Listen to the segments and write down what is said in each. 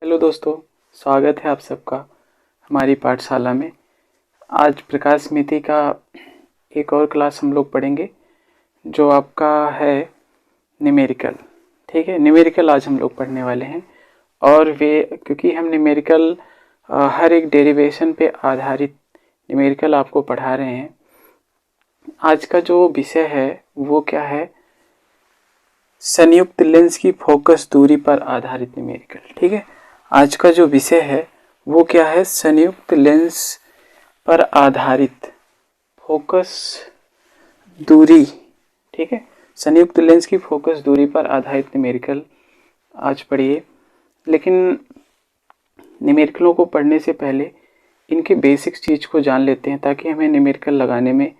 Hello दोस्तों, स्वागत है आप सबका हमारी पाठशाला में। आज प्रकाश स्मृति का एक और क्लास हम लोग पढ़ेंगे जो आपका है न्यूमेरिकल। ठीक है, न्यूमेरिकल आज हम लोग पढ़ने वाले हैं। और वे क्योंकि हम न्यूमेरिकल हर एक डेरिवेशन पे आधारित न्यूमेरिकल आपको पढ़ा रहे हैं। आज का जो विषय है वो क्या है? संयुक्त लेंस की फोकस दूरी पर आधारित न्यूमेरिकल। ठीक है, आज का जो विषय है वो क्या है? संयुक्त लेंस पर आधारित फोकस दूरी। ठीक है, संयुक्त लेंस की फोकस दूरी पर आधारित न्यूमेरिकल आज पढ़िए। लेकिन न्यूमेरिकलों को पढ़ने से पहले इनके बेसिक्स चीज़ को जान लेते हैं ताकि हमें न्यूमेरिकल लगाने में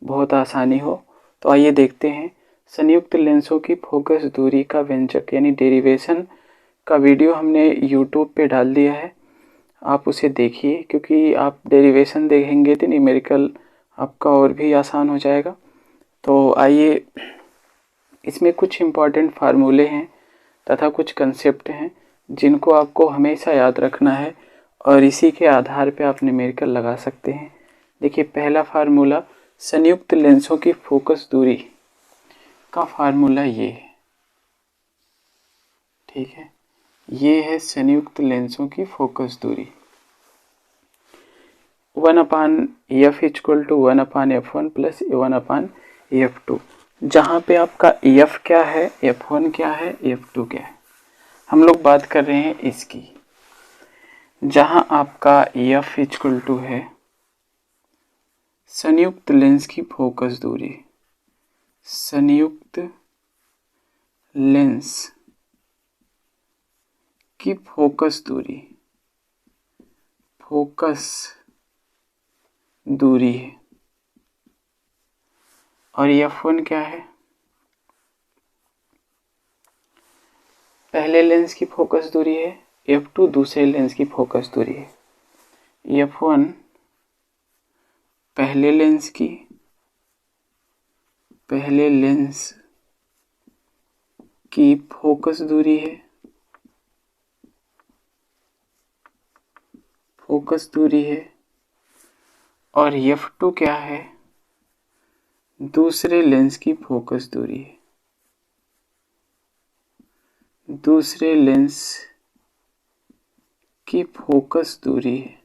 बहुत आसानी हो। तो आइए देखते हैं। संयुक्त लेंसों की फोकस दूरी का व्यंजक यानी डेरिवेशन का वीडियो हमने YouTube पे डाल दिया है, आप उसे देखिए। क्योंकि आप डेरिवेशन देखेंगे तो न्यूमेरिकल आपका और भी आसान हो जाएगा। तो आइए, इसमें कुछ इम्पॉर्टेंट फार्मूले हैं तथा कुछ कंसेप्ट हैं जिनको आपको हमेशा याद रखना है और इसी के आधार पे आप न्यूमेरिकल लगा सकते हैं। देखिए, पहला फार्मूला संयुक्त लेंसों की फोकस दूरी का फार्मूला ये है। ठीक है, ये है संयुक्त लेंसों की फोकस दूरी 1/f = 1/f1 + 1/f2। जहाँ पे आपका f क्या है, f1 क्या है, f2 क्या है, हम लोग बात कर रहे हैं इसकी। जहाँ आपका f = है संयुक्त लेंस की फोकस दूरी, संयुक्त लेंस की फोकस दूरी, फोकस दूरी है। और f1 क्या है? पहले लेंस की फोकस दूरी है, f2 दूसरे लेंस की फोकस दूरी है। f1 पहले लेंस की फोकस दूरी है, फोकस दूरी है। और f2 क्या है? दूसरे लेंस की फोकस दूरी है, दूसरे लेंस की फोकस दूरी है,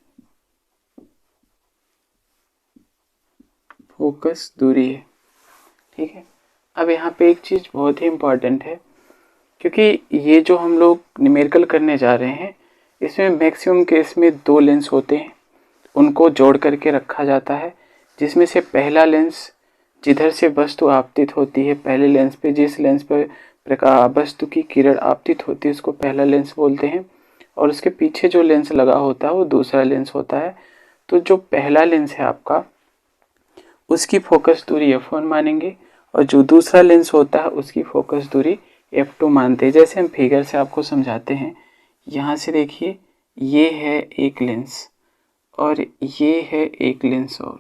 फोकस दूरी है। ठीक है, अब यहाँ पे एक चीज़ बहुत ही इम्पॉर्टेंट है, क्योंकि ये जो हम लोग न्यूमेरिकल करने जा रहे हैं इसमें मैक्सिमम केस में 2 लेंस होते हैं, उनको जोड़ करके रखा जाता है। जिसमें से पहला लेंस जिधर से वस्तु आपतित होती है, पहले लेंस पे जिस लेंस पर वस्तु की किरण आपतित होती है उसको पहला लेंस बोलते हैं। और उसके पीछे जो लेंस लगा होता है वो दूसरा लेंस होता है। तो जो पहला लेंस है आपका उसकी फोकस दूरी f1 मानेंगे और जो दूसरा लेंस होता है उसकी फोकस दूरी f2 मानते हैं। जैसे हम फिगर से आपको समझाते हैं, यहाँ से देखिए, ये है एक लेंस और ये है एक लेंस और।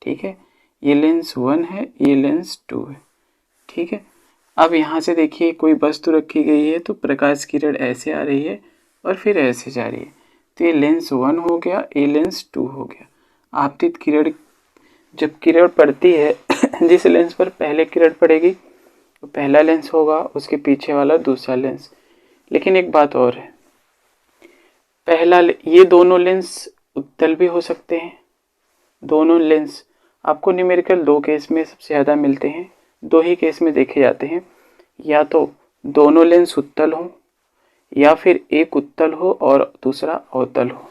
ठीक है, ये लेंस 1 है, ये लेंस 2 है। ठीक है, अब यहाँ से देखिए कोई वस्तु रखी गई है तो प्रकाश किरण ऐसे आ रही है और फिर ऐसे जा रही है। तो ये लेंस 1 हो गया, ये लेंस 2 हो गया। आपतित किरण, जब किरण पड़ती है जिस लेंस पर पहले किरण पड़ेगी तो पहला लेंस होगा, उसके पीछे वाला दूसरा लेंस। लेकिन एक बात और है, ये दोनों लेंस उत्तल भी हो सकते हैं। दोनों लेंस आपको न्यूमेरिकल 2 केस में सबसे ज़्यादा मिलते हैं, 2 ही केस में देखे जाते हैं। या तो दोनों लेंस उत्तल हो या फिर एक उत्तल हो और दूसरा अवतल हो।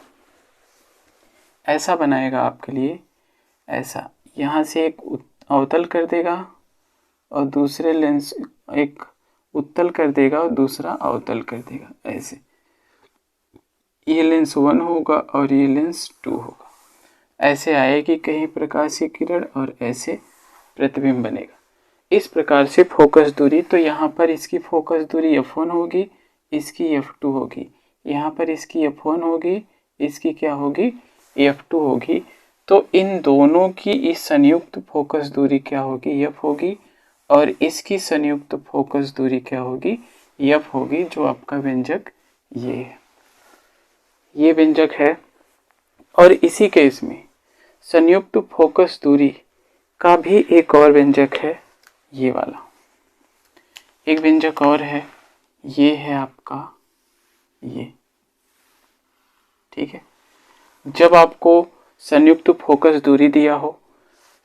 ऐसा बनाएगा आपके लिए, ऐसा यहाँ से एक अवतल कर देगा और दूसरे लेंस एक उत्तल कर देगा और दूसरा अवतल कर देगा। ऐसे ये लेंस 1 होगा और ये लेंस 2 होगा। ऐसे आएगी कहीं प्रकाश की किरण और ऐसे प्रतिबिंब बनेगा। इस प्रकार से फोकस दूरी, तो यहाँ पर इसकी फोकस दूरी f1 होगी, इसकी f2 होगी। यहाँ पर इसकी f1 होगी, इसकी क्या होगी? f2 होगी। तो इन दोनों की इस संयुक्त फोकस दूरी क्या होगी? f होगी। और इसकी संयुक्त फोकस दूरी क्या होगी? f होगी, जो आपका व्यंजक ये है। ये व्यंजक है। और इसी केस में संयुक्त फोकस दूरी का भी एक और व्यंजक है, ये वाला एक व्यंजक और है, ये है आपका ये। ठीक है, जब आपको संयुक्त फोकस दूरी दिया हो,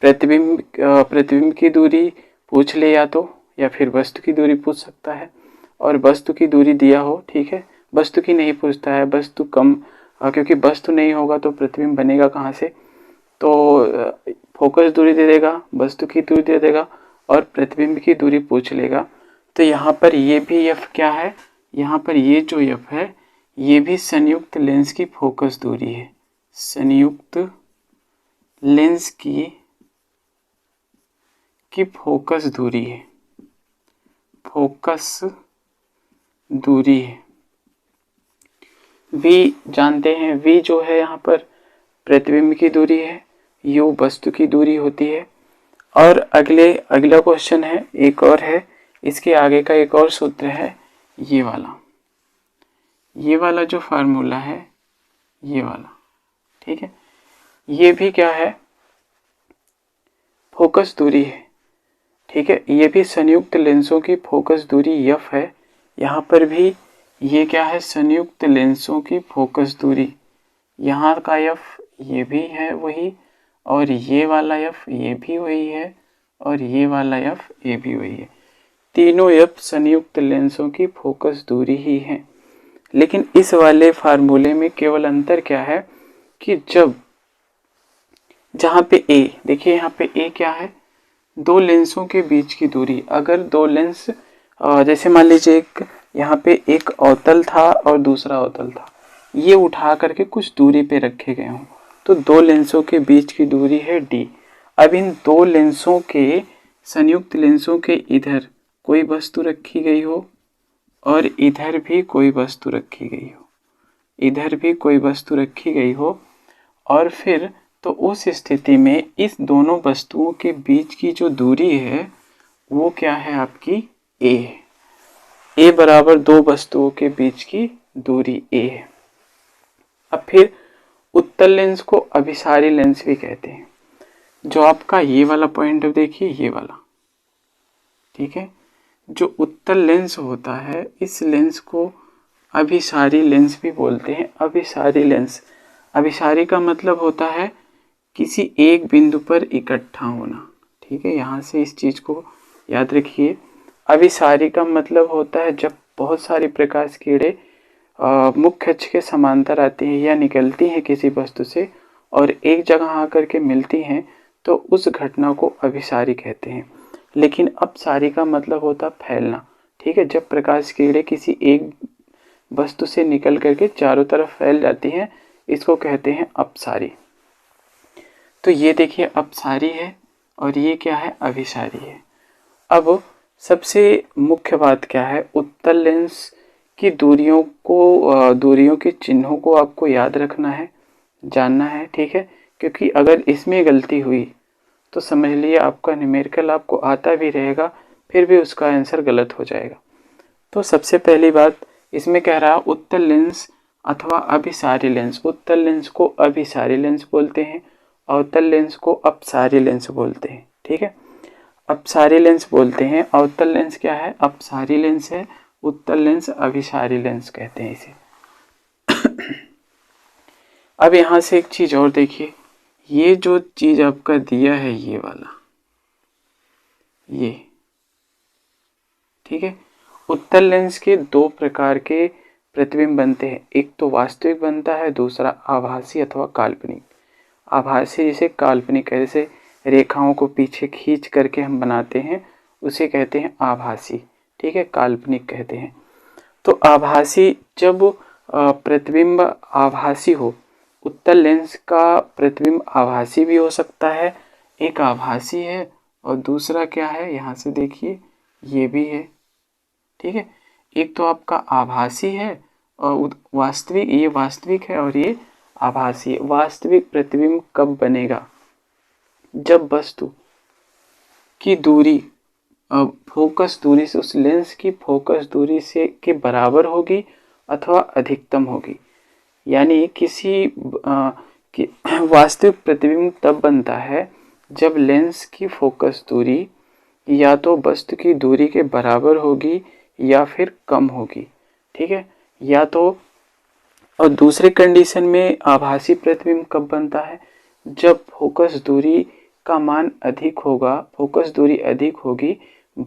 प्रतिबिंब की दूरी पूछ ले या फिर वस्तु की दूरी पूछ सकता है, और वस्तु की दूरी दिया हो, ठीक है, वस्तु की नहीं पूछता है, वस्तु कम, क्योंकि वस्तु नहीं होगा तो प्रतिबिंब बनेगा कहाँ से, तो फोकस दूरी दे देगा, वस्तु की दूरी दे देगा और प्रतिबिंब की दूरी पूछ लेगा। तो यहाँ पर ये भी एफ क्या है, यहाँ पर ये जो एफ है ये भी संयुक्त लेंस की फोकस दूरी है, संयुक्त लेंस की फोकस दूरी है, फोकस दूरी है। v जानते हैं, v जो है यहाँ पर प्रतिबिंब की दूरी है, u वस्तु की दूरी होती है। और अगला क्वेश्चन है, एक और है, इसके आगे का एक और सूत्र है, ये वाला जो फार्मूला है, ये वाला। ठीक है, ये भी क्या है, फोकस दूरी है। ठीक है, ये भी संयुक्त लेंसों की फोकस दूरी f है। यहाँ पर भी ये क्या है, संयुक्त लेंसों की फोकस दूरी, यहाँ का f ये भी है वही, और ये वाला f ये भी वही है, और ये वाला f ये भी वही है। तीनों f संयुक्त लेंसों की फोकस दूरी ही है। लेकिन इस वाले फार्मूले में केवल अंतर क्या है कि जहाँ पे a, देखिए यहाँ पे a क्या है, दो लेंसों के बीच की दूरी। अगर दो लेंस, जैसे मान लीजिए एक यहाँ पे एक अवतल था और दूसरा अवतल था, ये उठा करके कुछ दूरी पे रखे गए हों, तो दो लेंसों के बीच की दूरी है d। अब इन दो लेंसों के, संयुक्त लेंसों के इधर कोई वस्तु रखी गई हो और इधर भी कोई वस्तु रखी गई हो, इधर भी कोई वस्तु रखी गई हो, और फिर तो उस स्थिति में इस दोनों वस्तुओं के बीच की जो दूरी है वो क्या है, आपकी a है। a बराबर दो वस्तुओं के बीच की दूरी a है। अब फिर उत्तल लेंस को अभिसारी लेंस भी कहते हैं। जो आपका ये वाला पॉइंट देखिए, ये वाला, ठीक है, जो उत्तल लेंस होता है इस लेंस को अभिसारी लेंस भी बोलते हैं। अभिसारी लेंस, अभिसारी का मतलब होता है किसी एक बिंदु पर इकट्ठा होना। ठीक है, यहाँ से इस चीज़ को याद रखिए। अभिसारी का मतलब होता है जब बहुत सारी प्रकाश किरणें मुख्य अक्ष के समांतर आती हैं या निकलती हैं किसी वस्तु से और एक जगह आकर के मिलती हैं, तो उस घटना को अभिसारी कहते हैं। लेकिन अपसारी का मतलब होता है फैलना। ठीक है, जब प्रकाश किरणें किसी एक वस्तु से निकल करके चारों तरफ फैल जाती हैं, इसको कहते हैं अपसारी। तो ये देखिए अपसारी है और ये क्या है, अभिसारी है। अब सबसे मुख्य बात क्या है, उत्तल लेंस की दूरियों के चिन्हों को आपको याद रखना है, जानना है। ठीक है, क्योंकि अगर इसमें गलती हुई तो समझ लिए आपका न्यूमेरिकल आपको आता भी रहेगा, फिर भी उसका आंसर गलत हो जाएगा। तो सबसे पहली बात इसमें कह रहा उत्तल लेंस अथवा अभिसारी लेंस। उत्तल लेंस को अभिसारी लेंस बोलते हैं, अवतल लेंस को अपसारी लेंस बोलते हैं। ठीक है, अपसारी लेंस बोलते हैं, अवतल लेंस क्या है, अपसारी लेंस है, उत्तल लेंस अभिसारी लेंस कहते हैं इसे। अब यहाँ से एक चीज और देखिए, ये जो चीज आपका दिया है ये वाला, ये, ठीक है, उत्तल लेंस के दो प्रकार के प्रतिबिंब बनते हैं। एक तो वास्तविक बनता है, दूसरा आभासी अथवा काल्पनिक। आभासी जिसे काल्पनिक है, जैसे रेखाओं को पीछे खींच करके हम बनाते हैं उसे कहते हैं आभासी। ठीक है, काल्पनिक कहते हैं। तो आभासी, जब प्रतिबिंब आभासी हो, उत्तल लेंस का प्रतिबिंब आभासी भी हो सकता है। एक आभासी है और दूसरा क्या है, यहाँ से देखिए ये भी है। ठीक है, एक तो आपका आभासी है और वास्तविक, ये वास्तविक है और ये आभासी। वास्तविक प्रतिबिंब कब बनेगा, जब वस्तु की दूरी फोकस दूरी से, उस लेंस की फोकस दूरी से के बराबर होगी अथवा अधिकतम होगी। यानी किसी वास्तविक प्रतिबिंब तब बनता है जब लेंस की फोकस दूरी या तो वस्तु की दूरी के बराबर होगी या फिर कम होगी, ठीक है। या तो और दूसरे कंडीशन में आभासी प्रतिबिंब कब बनता है, जब फोकस दूरी का मान अधिक होगा, फोकस दूरी अधिक होगी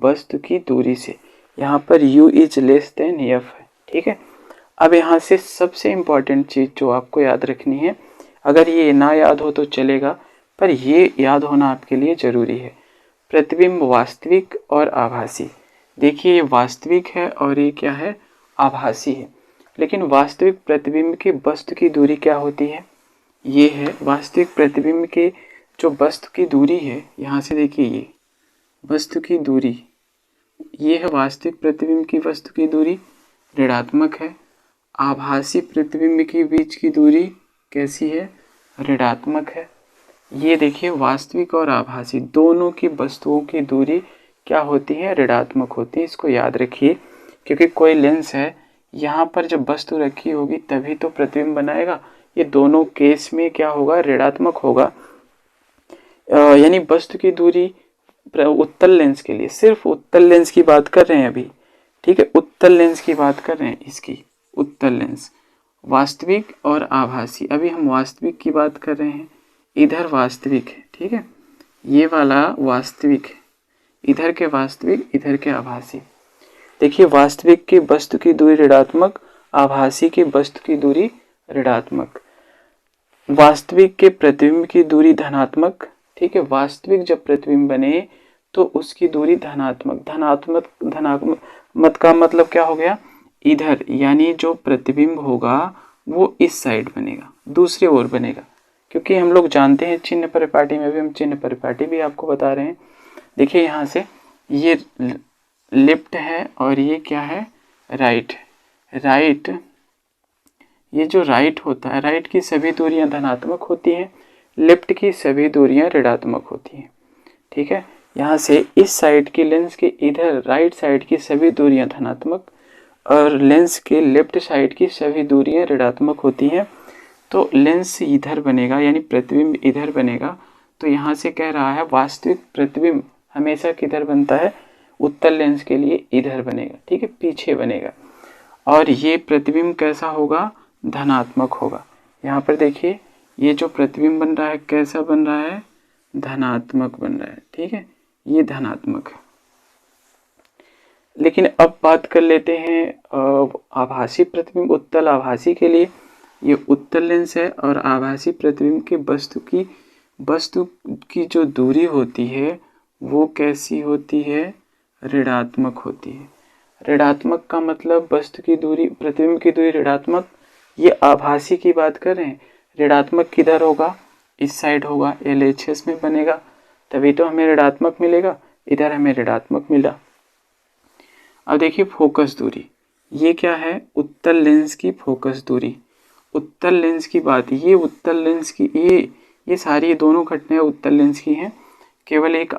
वस्तु की दूरी से। यहाँ पर u is less than f है, ठीक है। अब यहाँ से सबसे इम्पॉर्टेंट चीज़ जो आपको याद रखनी है, अगर ये ना याद हो तो चलेगा, पर ये याद होना आपके लिए ज़रूरी है। प्रतिबिंब वास्तविक और आभासी। देखिए ये वास्तविक है और ये क्या है, आभासी है। लेकिन वास्तविक प्रतिबिंब की वस्तु की दूरी क्या होती है, ये है वास्तविक प्रतिबिंब के जो वस्तु की दूरी है, यहाँ से देखिए ये वस्तु की दूरी, ये है वास्तविक प्रतिबिंब की वस्तु की दूरी, ऋणात्मक है। आभासी प्रतिबिंब के बीच की दूरी कैसी है, ऋणात्मक है। ये देखिए वास्तविक और आभासी दोनों की वस्तुओं की दूरी क्या होती है, ऋणात्मक होती है। इसको याद रखिए, क्योंकि कोई लेंस है, यहाँ पर जब वस्तु रखी होगी तभी तो प्रतिबिंब बनाएगा। ये दोनों केस में क्या होगा, ऋणात्मक होगा। यानी वस्तु की दूरी उत्तल लेंस के लिए, सिर्फ उत्तल लेंस की बात कर रहे हैं अभी, ठीक है, उत्तल लेंस की बात कर रहे हैं, इसकी उत्तल लेंस वास्तविक और आभासी। अभी हम वास्तविक की बात कर रहे हैं, इधर वास्तविक है, ठीक है, ये वाला वास्तविक है, इधर के वास्तविक, इधर के आभासी। देखिए वास्तविक की वस्तु की दूरी ऋणात्मक, आभासी की वस्तु की दूरी ऋणात्मक। वास्तविक के प्रतिबिंब की दूरी धनात्मक, ठीक है। वास्तविक जब प्रतिबिंब बने तो उसकी दूरी धनात्मक, धनात्मक का मतलब क्या हो गया, इधर, यानी जो प्रतिबिंब होगा वो इस साइड बनेगा, दूसरी ओर बनेगा। क्योंकि हम लोग जानते हैं चिन्ह परिपाटी में भी, हम चिन्ह परिपाटी भी आपको बता रहे हैं। देखिए यहाँ से ये लेफ्ट है और ये क्या है, राइट। राइट, ये जो राइट होता है, राइट की सभी दूरियां धनात्मक होती हैं, लेफ्ट की सभी दूरियां ऋणात्मक होती हैं, ठीक है। यहाँ से इस साइड की लेंस के इधर राइट साइड की सभी दूरियां धनात्मक और लेंस के लेफ्ट साइड की सभी दूरियां ऋणात्मक होती हैं। तो लेंस इधर बनेगा, यानी प्रतिबिंब इधर बनेगा। तो यहाँ से कह रहा है वास्तविक प्रतिबिंब हमेशा किधर बनता है, उत्तल लेंस के लिए इधर बनेगा, ठीक है, पीछे बनेगा। और ये प्रतिबिंब कैसा होगा, धनात्मक होगा। यहाँ पर देखिए ये जो प्रतिबिंब बन रहा है कैसा बन रहा है, धनात्मक बन रहा है, ठीक है, ये धनात्मक है। लेकिन अब बात कर लेते हैं आभासी प्रतिबिंब, उत्तल आभासी के लिए। ये उत्तल लेंस है और आभासी प्रतिबिंब की वस्तु की जो दूरी होती है वो कैसी होती है, ऋणात्मक होती है। ऋणात्मक का मतलब वस्तु की दूरी, प्रतिबिंब की दूरी ऋणात्मक। ये आभासी की बात कर रहे हैं, ऋणात्मक किधर होगा, इस साइड होगा, LHS में बनेगा, तभी तो हमें ऋणात्मक मिलेगा, इधर हमें ऋणात्मक मिला। अब देखिए फोकस दूरी, ये क्या है, उत्तल लेंस की फोकस दूरी। उत्तल लेंस की बात, ये उत्तल लेंस की ये सारी दोनों घटनाएं उत्तल लेंस की हैं। केवल एक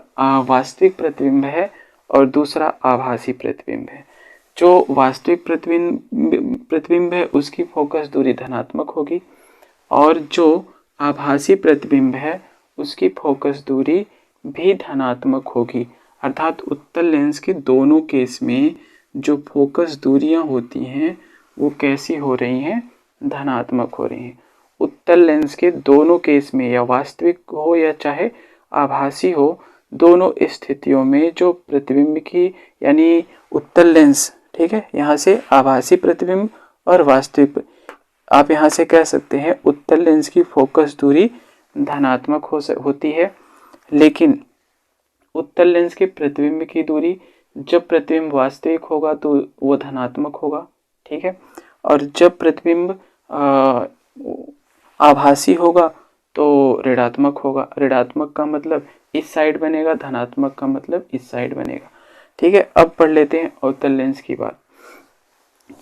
वास्तविक प्रतिबिंब है और दूसरा आभासी प्रतिबिंब है। जो वास्तविक प्रतिबिंब है उसकी फोकस दूरी धनात्मक होगी और जो आभासी प्रतिबिंब है उसकी फोकस दूरी भी धनात्मक होगी। अर्थात उत्तल लेंस के दोनों केस में जो फोकस दूरियां होती हैं वो कैसी हो रही हैं, धनात्मक हो रही हैं। उत्तल लेंस के दोनों केस में, या वास्तविक हो या चाहे आभासी हो, दोनों स्थितियों में जो प्रतिबिंब की, यानी उत्तल लेंस, ठीक है, यहाँ से आभासी प्रतिबिंब और वास्तविक, आप यहाँ से कह सकते हैं उत्तल लेंस की फोकस दूरी धनात्मक होती है। लेकिन उत्तल लेंस के प्रतिबिंब की दूरी, जब प्रतिबिंब वास्तविक होगा तो वो धनात्मक होगा, ठीक है, और जब प्रतिबिंब आभासी होगा तो ऋणात्मक होगा। ऋणात्मक का मतलब इस साइड बनेगा, धनात्मक का मतलब इस साइड बनेगा, ठीक है। अब पढ़ लेते हैं अवतल लेंस की बात।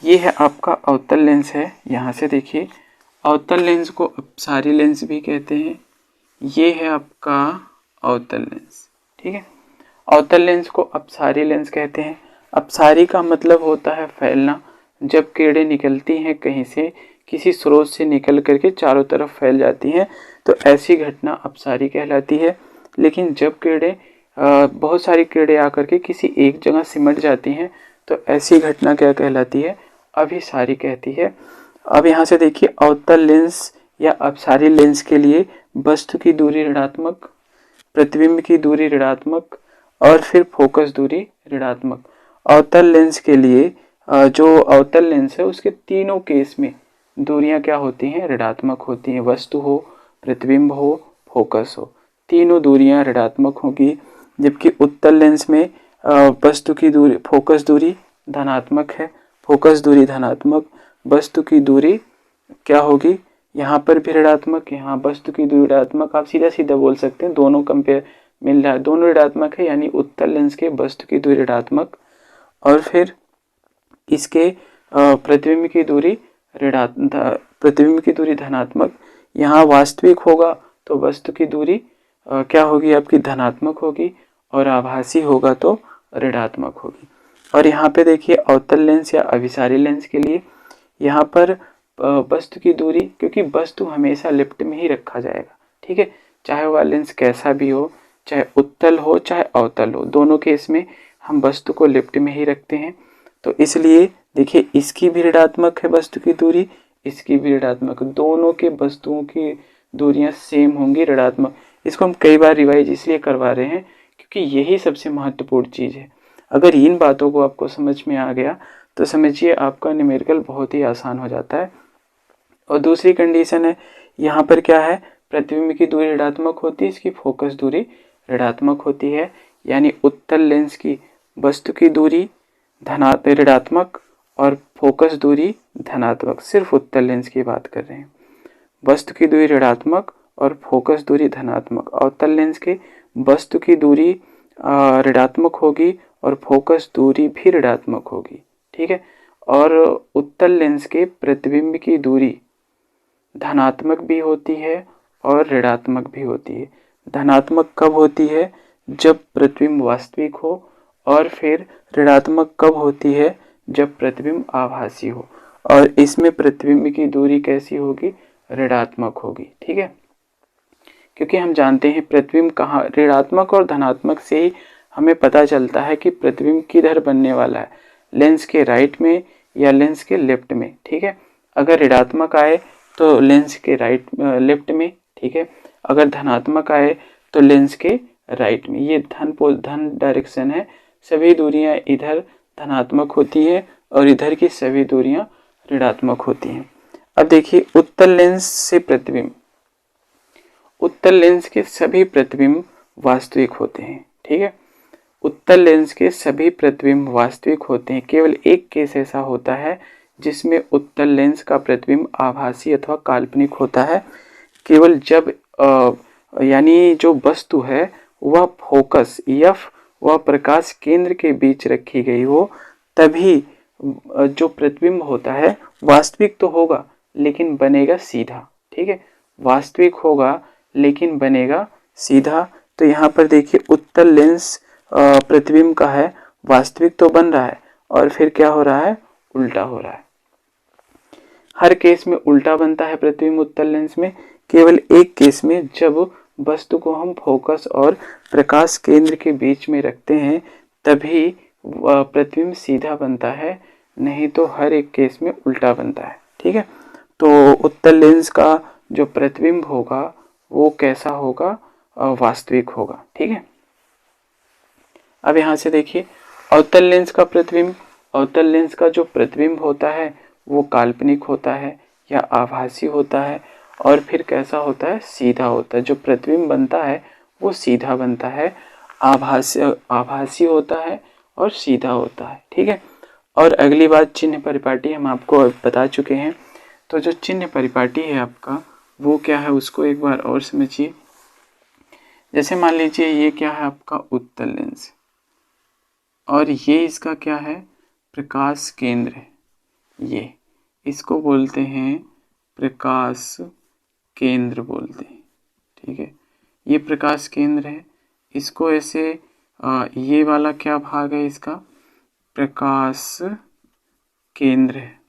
ये है आपका अवतल लेंस है, यहाँ से देखिए अवतल लेंस को अपसारी लेंस भी कहते हैं। ये है आपका अवतल लेंस, ठीक है। अवतल लेंस को अपसारी लेंस कहते हैं। अपसारी का मतलब होता है फैलना। जब किरणें निकलती हैं कहीं से, किसी स्रोत से निकल करके चारों तरफ फैल जाती हैं, तो ऐसी घटना अपसारी कहलाती है। लेकिन जब कीड़े बहुत सारी कीड़े आकर के किसी एक जगह सिमट जाती हैं, तो ऐसी घटना क्या कहलाती है? अभिसारी कहती है। अब यहाँ से देखिए, अवतल लेंस या अपसारी लेंस के लिए वस्तु की दूरी ऋणात्मक, प्रतिबिंब की दूरी ऋणात्मक और फिर फोकस दूरी ऋणात्मक। अवतल लेंस के लिए जो अवतल लेंस है उसके तीनों केस में दूरियां क्या होती हैं? ऋणात्मक होती हैं। वस्तु हो, प्रतिबिंब हो, फोकस हो, तीनों दूरियां ऋणात्मक होगी। जबकि उत्तल लेंस में वस्तु की दूरी, फोकस दूरी धनात्मक है, फोकस दूरी धनात्मक, वस्तु की दूरी क्या होगी? यहाँ पर भी ऋणात्मक, यहाँ वस्तु की दूरी ऋणात्मक। आप सीधा सीधा बोल सकते हैं, दोनों कंपेयर मिल रहा है, दोनों ऋणात्मक है, यानी उत्तल लेंस के वस्तु की दूरी ऋणात्मक और फिर इसके प्रतिबिंब की दूरी प्रतिबिंब की दूरी धनात्मक। यहाँ वास्तविक होगा तो वस्तु की दूरी क्या होगी? आपकी धनात्मक होगी, और आभासी होगा तो ऋणात्मक होगी। और यहाँ पे देखिए, अवतल लेंस या अभिसारी लेंस के लिए यहाँ पर वस्तु की दूरी, क्योंकि वस्तु हमेशा लिफ्ट में ही रखा जाएगा, ठीक है, चाहे वह लेंस कैसा भी हो, चाहे उत्तल हो चाहे अवतल हो, दोनों केस में हम वस्तु को लिफ्ट में ही रखते हैं। तो इसलिए देखिए, इसकी भी ऋणात्मक है वस्तु की दूरी, इसकी भी ऋणात्मक, दोनों के वस्तुओं की दूरियां सेम होंगी, ऋणात्मक। इसको हम कई बार रिवाइज इसलिए करवा रहे हैं क्योंकि यही सबसे महत्वपूर्ण चीज़ है। अगर इन बातों को आपको समझ में आ गया तो समझिए आपका न्यूमेरिकल बहुत ही आसान हो जाता है। और दूसरी कंडीशन है, यहाँ पर क्या है? प्रतिबिंब की दूरी ऋणात्मक होती है, इसकी फोकस दूरी ऋणात्मक होती है, यानी उत्तल लेंस की वस्तु की दूरी ऋणात्मक और फोकस दूरी धनात्मक। सिर्फ उत्तल लेंस की बात कर रहे हैं। वस्तु की दूरी ऋणात्मक और फोकस दूरी धनात्मक। अवतल लेंस के वस्तु की दूरी ऋणात्मक होगी और फोकस दूरी भी ऋणात्मक होगी, ठीक है। और उत्तल लेंस के प्रतिबिंब की दूरी धनात्मक भी होती है और ऋणात्मक भी होती है। धनात्मक कब होती है? जब प्रतिबिंब वास्तविक हो, और फिर ऋणात्मक कब होती है? जब प्रतिबिंब आभासी हो। और इसमें प्रतिबिंब की दूरी कैसी होगी? ऋणात्मक होगी, ठीक है, क्योंकि हम जानते हैं प्रतिबिंब कहाँ, ऋणात्मक और धनात्मक से ही हमें पता चलता है कि प्रतिबिंब किधर बनने वाला है, लेंस के राइट में या लेंस के लेफ्ट में, ठीक है। अगर ऋणात्मक आए तो लेंस के लेफ्ट में, ठीक है। अगर धनात्मक आए तो लेंस के राइट में। ये धन डायरेक्शन है, सभी दूरियां इधर धनात्मक होती है और इधर की सभी दूरियां ऋणात्मक होती हैं। अब देखिए, उत्तल लेंस से प्रतिबिंब, उत्तल लेंस के सभी प्रतिबिंब वास्तविक होते हैं, ठीक है। उत्तल लेंस के सभी प्रतिबिंब वास्तविक होते हैं। केवल एक केस ऐसा होता है जिसमें उत्तल लेंस का प्रतिबिंब आभासी अथवा काल्पनिक होता है, केवल जब यानी जो वस्तु है वह फोकस एफ वह प्रकाश केंद्र के बीच रखी गई हो, तभी जो प्रतिबिंब होता है वास्तविक तो होगा लेकिन बनेगा सीधा, ठीक है। वास्तविक होगा लेकिन बनेगा सीधा। तो यहाँ पर देखिए, उत्तल लेंस प्रतिबिंब का है, वास्तविक तो बन रहा है और फिर क्या हो रहा है? उल्टा हो रहा है। हर केस में उल्टा बनता है प्रतिबिंब उत्तल लेंस में, केवल एक केस में जब वस्तु को हम फोकस और प्रकाश केंद्र के बीच में रखते हैं तभी प्रतिबिंब सीधा बनता है, नहीं तो हर एक केस में उल्टा बनता है, ठीक है। तो उत्तल लेंस का जो प्रतिबिंब होगा वो कैसा होगा? वास्तविक होगा, ठीक है। अब यहाँ से देखिए, अवतल लेंस का प्रतिबिंब, अवतल लेंस का जो प्रतिबिंब होता है वो काल्पनिक होता है या आभासी होता है, और फिर कैसा होता है? सीधा होता है। जो प्रतिबिंब बनता है वो सीधा बनता है, आभासी होता है और सीधा होता है, ठीक है। और अगली बात, चिन्ह परिपाटी हम आपको बता चुके हैं। तो जो चिन्ह परिपाटी है आपका वो क्या है, उसको एक बार और समझिए। जैसे मान लीजिए ये क्या है आपका? उत्तल लेंस, और ये इसका क्या है? प्रकाश केंद्र है। ये इसको बोलते हैं प्रकाश केंद्र बोलते हैं, ठीक है। ये प्रकाश केंद्र है, इसको ऐसे ये वाला क्या भाग है इसका? प्रकाश केंद्र है।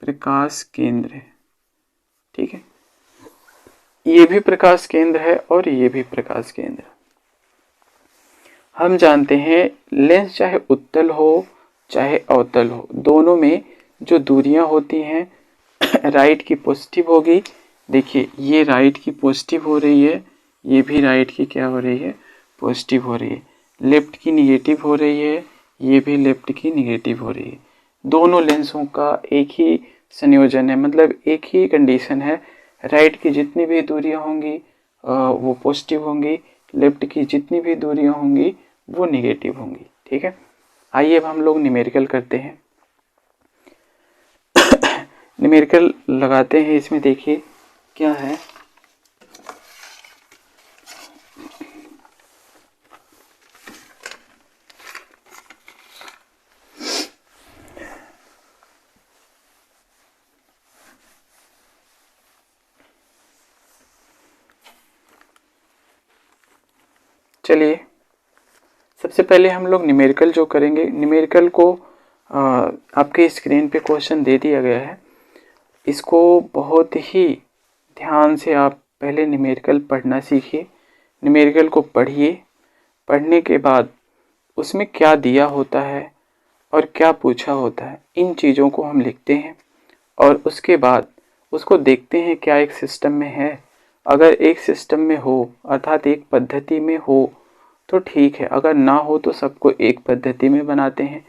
प्रकाश केंद्र है। ठीक है, ये भी प्रकाश केंद्र है और ये भी प्रकाश केंद्र। हम जानते हैं लेंस चाहे उत्तल हो चाहे अवतल हो, दोनों में जो दूरियां होती हैं राइट की पॉजिटिव होगी। देखिए ये राइट की पॉजिटिव हो रही है, ये भी राइट की क्या हो रही है, पॉजिटिव हो रही है। लेफ्ट की निगेटिव हो रही है, ये भी लेफ्ट की निगेटिव हो रही है। दोनों लेंसों का एक ही संयोजन है, मतलब एक ही कंडीशन है। राइट की जितनी भी दूरियां होंगी वो पॉजिटिव होंगी, लेफ्ट की जितनी भी दूरियां होंगी वो निगेटिव होंगी। ठीक है, आइए अब हम लोग न्यूमेरिकल करते हैं। न्यूमेरिकल लगाते हैं, इसमें देखिए क्या है। चलिए सबसे पहले हम लोग न्यूमेरिकल जो करेंगे, न्यूमेरिकल को आपके स्क्रीन पे क्वेश्चन दे दिया गया है। इसको बहुत ही ध्यान से आप पहले न्यूमेरिकल पढ़ना सीखिए। न्यूमेरिकल को पढ़िए, पढ़ने के बाद उसमें क्या दिया होता है और क्या पूछा होता है, इन चीज़ों को हम लिखते हैं और उसके बाद उसको देखते हैं क्या एक सिस्टम में है। अगर एक सिस्टम में हो अर्थात एक पद्धति में हो तो ठीक है, अगर ना हो तो सबको एक पद्धति में बनाते हैं,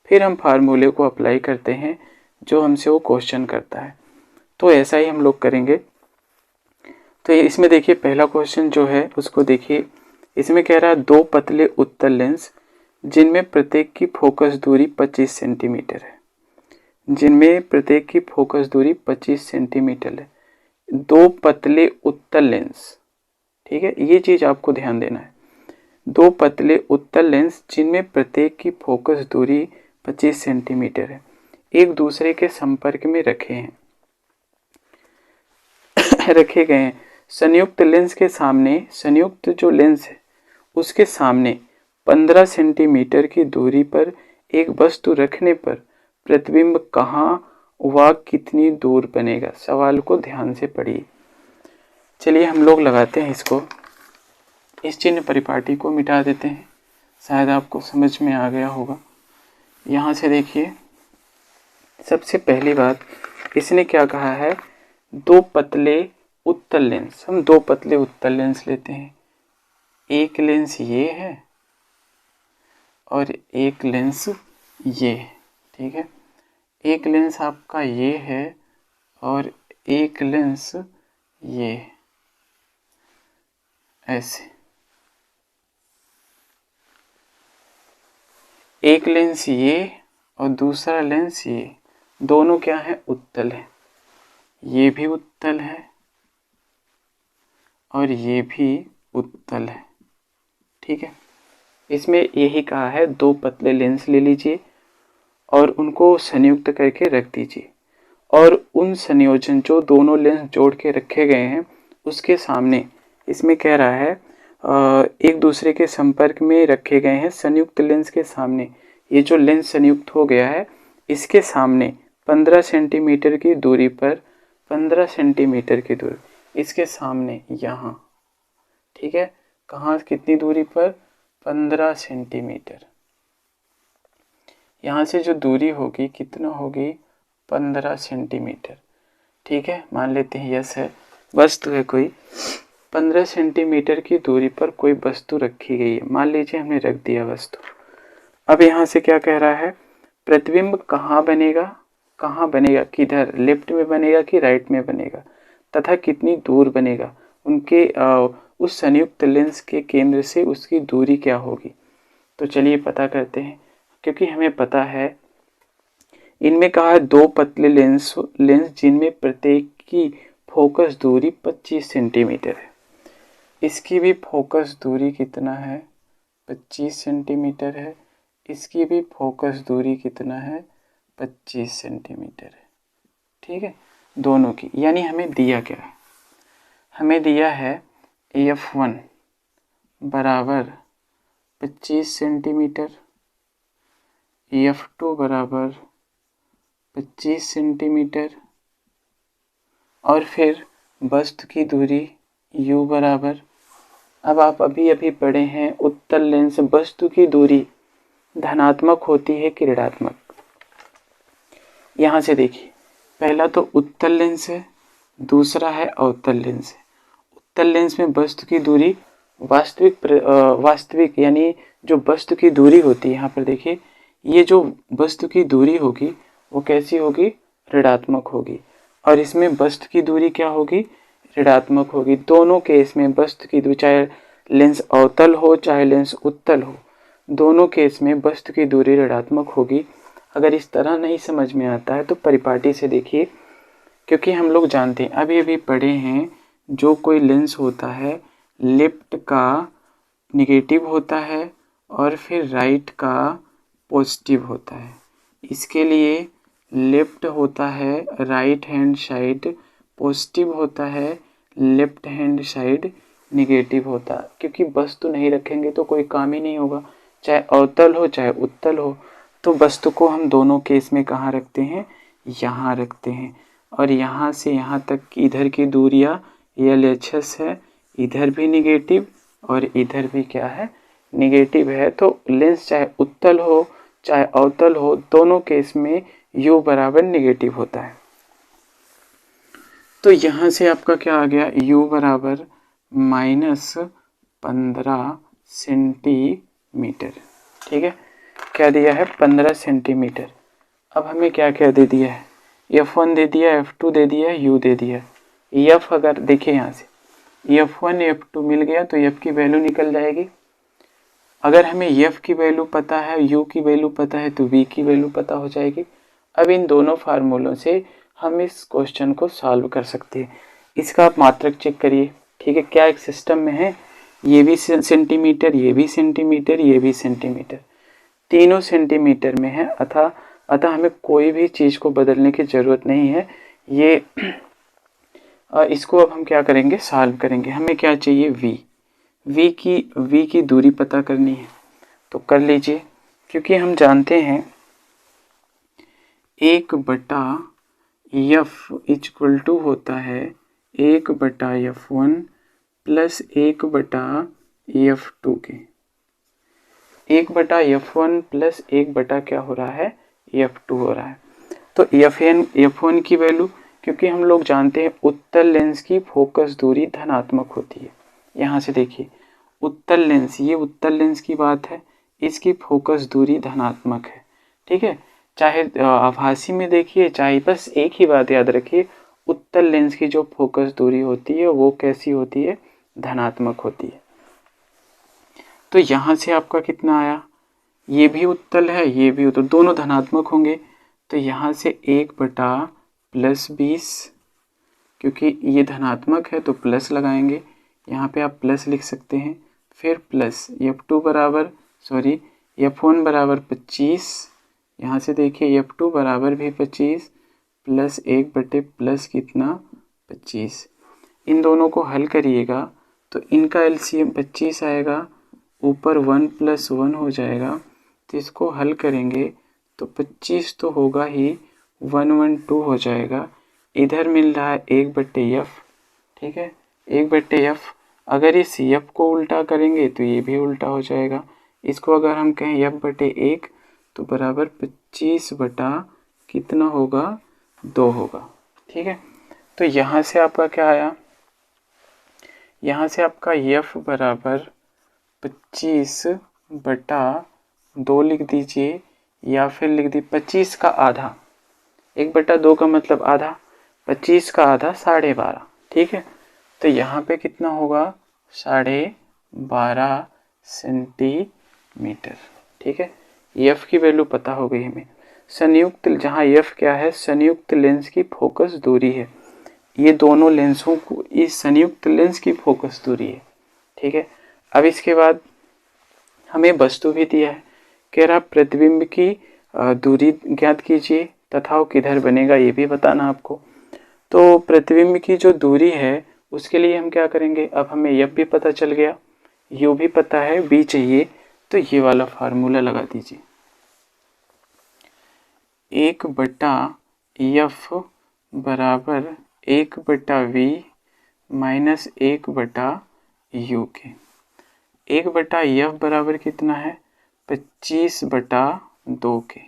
फिर हम फार्मूले को अप्लाई करते हैं जो हमसे वो क्वेश्चन करता है। तो ऐसा ही हम लोग करेंगे। तो इसमें देखिए पहला क्वेश्चन जो है उसको देखिए, इसमें कह रहा है दो पतले उत्तल लेंस जिनमें प्रत्येक की फोकस दूरी 25 सेंटीमीटर है, जिनमें प्रत्येक की फोकस दूरी 25 सेंटीमीटर है। दो पतले उत्तल लेंस, ठीक है, ये चीज़ आपको ध्यान देना है। दो पतले उत्तल लेंस जिनमें प्रत्येक की फोकस दूरी 25 सेंटीमीटर है, एक दूसरे के संपर्क में रखे गए हैं। संयुक्त लेंस के सामने, संयुक्त जो लेंस है उसके सामने 15 सेंटीमीटर की दूरी पर एक वस्तु रखने पर प्रतिबिंब कहाँ व कितनी दूर बनेगा। सवाल को ध्यान से पढ़िए। चलिए हम लोग लगाते हैं इसको, इस चिन्ह परिपाटी को मिटा देते हैं, शायद आपको समझ में आ गया होगा। यहाँ से देखिए सबसे पहली बात इसने क्या कहा है, दो पतले उत्तल लेंस। हम दो पतले उत्तल लेंस लेते हैं, एक लेंस ये है और एक लेंस ये है। ठीक है, एक लेंस आपका ये है और एक लेंस ये है, ऐसे। एक लेंस ये और दूसरा लेंस ये, दोनों क्या है, उत्तल है। ये भी उत्तल है और ये भी उत्तल है। ठीक है, इसमें यही कहा है दो पतले लेंस ले लीजिए और उनको संयुक्त करके रख दीजिए और उन संयोजन जो दोनों लेंस जोड़ के रखे गए हैं उसके सामने, इसमें कह रहा है एक दूसरे के संपर्क में रखे गए हैं। संयुक्त लेंस के सामने, ये जो लेंस संयुक्त हो गया है इसके सामने 15 सेंटीमीटर की दूरी पर, 15 सेंटीमीटर की दूरी इसके सामने यहाँ, ठीक है, कहाँ कितनी दूरी पर, 15 सेंटीमीटर। यहाँ से जो दूरी होगी कितना होगी, 15 सेंटीमीटर। ठीक है, मान लेते हैं यस है, वस्तु है कोई, 15 सेंटीमीटर की दूरी पर कोई वस्तु रखी गई है। मान लीजिए हमने रख दिया वस्तु। अब यहाँ से क्या कह रहा है, प्रतिबिंब कहाँ बनेगा, कहाँ बनेगा, किधर, लेफ्ट में बनेगा कि राइट में बनेगा, तथा कितनी दूर बनेगा, उनके उस संयुक्त लेंस के केंद्र से उसकी दूरी क्या होगी। तो चलिए पता करते हैं, क्योंकि हमें पता है इनमें कहा है दो पतले लेंस जिनमें प्रत्येक की फोकस दूरी 25 सेंटीमीटर है। इसकी भी फोकस दूरी कितना है, 25 सेंटीमीटर है। इसकी भी फोकस दूरी कितना है, 25 सेंटीमीटर है। ठीक है, दोनों की, यानी हमें दिया क्या है, हमें दिया है F1 बराबर 25 सेंटीमीटर, F2 बराबर 25 सेंटीमीटर और फिर वस्तु की दूरी u बराबर, अब आप अभी पढ़े हैं उत्तल लेंस वस्तु की दूरी धनात्मक होती है कि ऋणात्मक। यहाँ से देखिए, पहला तो उत्तल लेंस है, दूसरा है अवतल लेंस है। उत्तल लेंस में वस्तु की दूरी वास्तविक यानी जो वस्तु की दूरी होती है, यहाँ पर देखिए ये जो वस्तु की दूरी होगी वो कैसी होगी, ऋणात्मक होगी, और इसमें वस्तु की दूरी क्या होगी, ऋणात्मक होगी। दोनों केस में वस्तु की दूरी, चाहे लेंस अवतल हो चाहे लेंस उत्तल हो, दोनों केस में वस्तु की दूरी ऋणात्मक होगी। अगर इस तरह नहीं समझ में आता है तो परिपाटी से देखिए, क्योंकि हम लोग जानते हैं अभी पढ़े हैं जो कोई लेंस होता है लेफ्ट का निगेटिव होता है और फिर राइट का पॉजिटिव होता है। इसके लिए लेफ्ट होता है राइट हैंड साइड पॉजिटिव होता है, लेफ्ट हैंड साइड निगेटिव होता है। क्योंकि वस्तु नहीं रखेंगे तो कोई काम ही नहीं होगा, चाहे अवतल हो चाहे उत्तल हो। तो वस्तु को हम दोनों केस में कहाँ रखते हैं, यहाँ रखते हैं। और यहाँ से यहाँ तक की इधर की दूरियाँ LHS है, इधर भी निगेटिव और इधर भी क्या है, निगेटिव है। तो लेंस चाहे उत्तल हो चाहे अवतल हो, दोनों केस में u बराबर निगेटिव होता है। तो यहाँ से आपका क्या आ गया, u बराबर -15 सेंटीमीटर। ठीक है, क्या दिया है, 15 सेंटीमीटर। अब हमें क्या क्या दे दिया है, F1 दे दिया, F2 दे दिया, U दे दिया। F अगर देखिए यहाँ से F1 F2 मिल गया तो F की वैल्यू निकल जाएगी। अगर हमें F की वैल्यू पता है, U की वैल्यू पता है तो V की वैल्यू पता हो जाएगी। अब इन दोनों फार्मूलों से हम इस क्वेश्चन को सॉल्व कर सकते हैं। इसका आप मात्रक चेक करिए। ठीक है, क्या एक सिस्टम में है, ये भी सेंटीमीटर, ये भी सेंटीमीटर, ये भी सेंटीमीटर, तीनों सेंटीमीटर में है। अतः हमें कोई भी चीज़ को बदलने की ज़रूरत नहीं है। ये इसको अब हम क्या करेंगे, सॉल्व करेंगे। हमें क्या चाहिए, V की दूरी पता करनी है, तो कर लीजिए। क्योंकि हम जानते हैं 1/f इक्वल टू होता है 1/f1 प्लस 1/f2 के। 1/f1 प्लस 1 क्या हो रहा है, f2 हो रहा है। तो f1 की वैल्यू, क्योंकि हम लोग जानते हैं उत्तल लेंस की फोकस दूरी धनात्मक होती है। यहाँ से देखिए उत्तल लेंस, ये उत्तल लेंस की बात है, इसकी फोकस दूरी धनात्मक है। ठीक है, चाहे आभासी में देखिए चाहे, बस एक ही बात याद रखिए, उत्तल लेंस की जो फोकस दूरी होती है वो कैसी होती है, धनात्मक होती है। तो यहाँ से आपका कितना आया, ये भी उत्तल है ये भी उत्तल, दोनों धनात्मक होंगे। तो यहाँ से 1/+20, क्योंकि ये धनात्मक है तो प्लस लगाएंगे, यहाँ पे आप प्लस लिख सकते हैं। फिर प्लस F1 बराबर 25, यहाँ से देखिए F2 बराबर भी 25 प्लस 1/+ कितना, 25। इन दोनों को हल करिएगा तो इनका LCM 25 आएगा, ऊपर 1 + 1 हो जाएगा। तो इसको हल करेंगे तो 25 तो होगा ही, 112 हो जाएगा। इधर मिल रहा है 1/f। ठीक है, 1/f। अगर इस f को उल्टा करेंगे तो ये भी उल्टा हो जाएगा। इसको अगर हम कहें f/1 तो बराबर 25 बटा कितना होगा, 2 होगा। ठीक है, तो यहाँ से आपका क्या आया, यहाँ से आपका f बराबर 25/2 लिख दीजिए, या फिर लिख दी 25 का आधा। 1/2 का मतलब आधा, 25 का आधा 12.5। ठीक है, तो यहाँ पे कितना होगा, 12.5 सेंटीमीटर। ठीक है, f की वैल्यू पता हो गई हमें। संयुक्त, जहाँ f क्या है, संयुक्त लेंस की फोकस दूरी है। ये दोनों लेंसों को, इस संयुक्त लेंस की फोकस दूरी है। ठीक है, अब इसके बाद हमें वस्तु भी दिया है, कह रहा प्रतिबिंब की दूरी ज्ञात कीजिए तथा वो किधर बनेगा ये भी बताना आपको। तो प्रतिबिंब की जो दूरी है उसके लिए हम क्या करेंगे, अब हमें f भी पता चल गया, u भी पता है, v चाहिए, तो ये वाला फार्मूला लगा दीजिए। 1/, एफ बराबर 1/v माइनस 1/u के। 1/f बराबर कितना है? 25/2 के।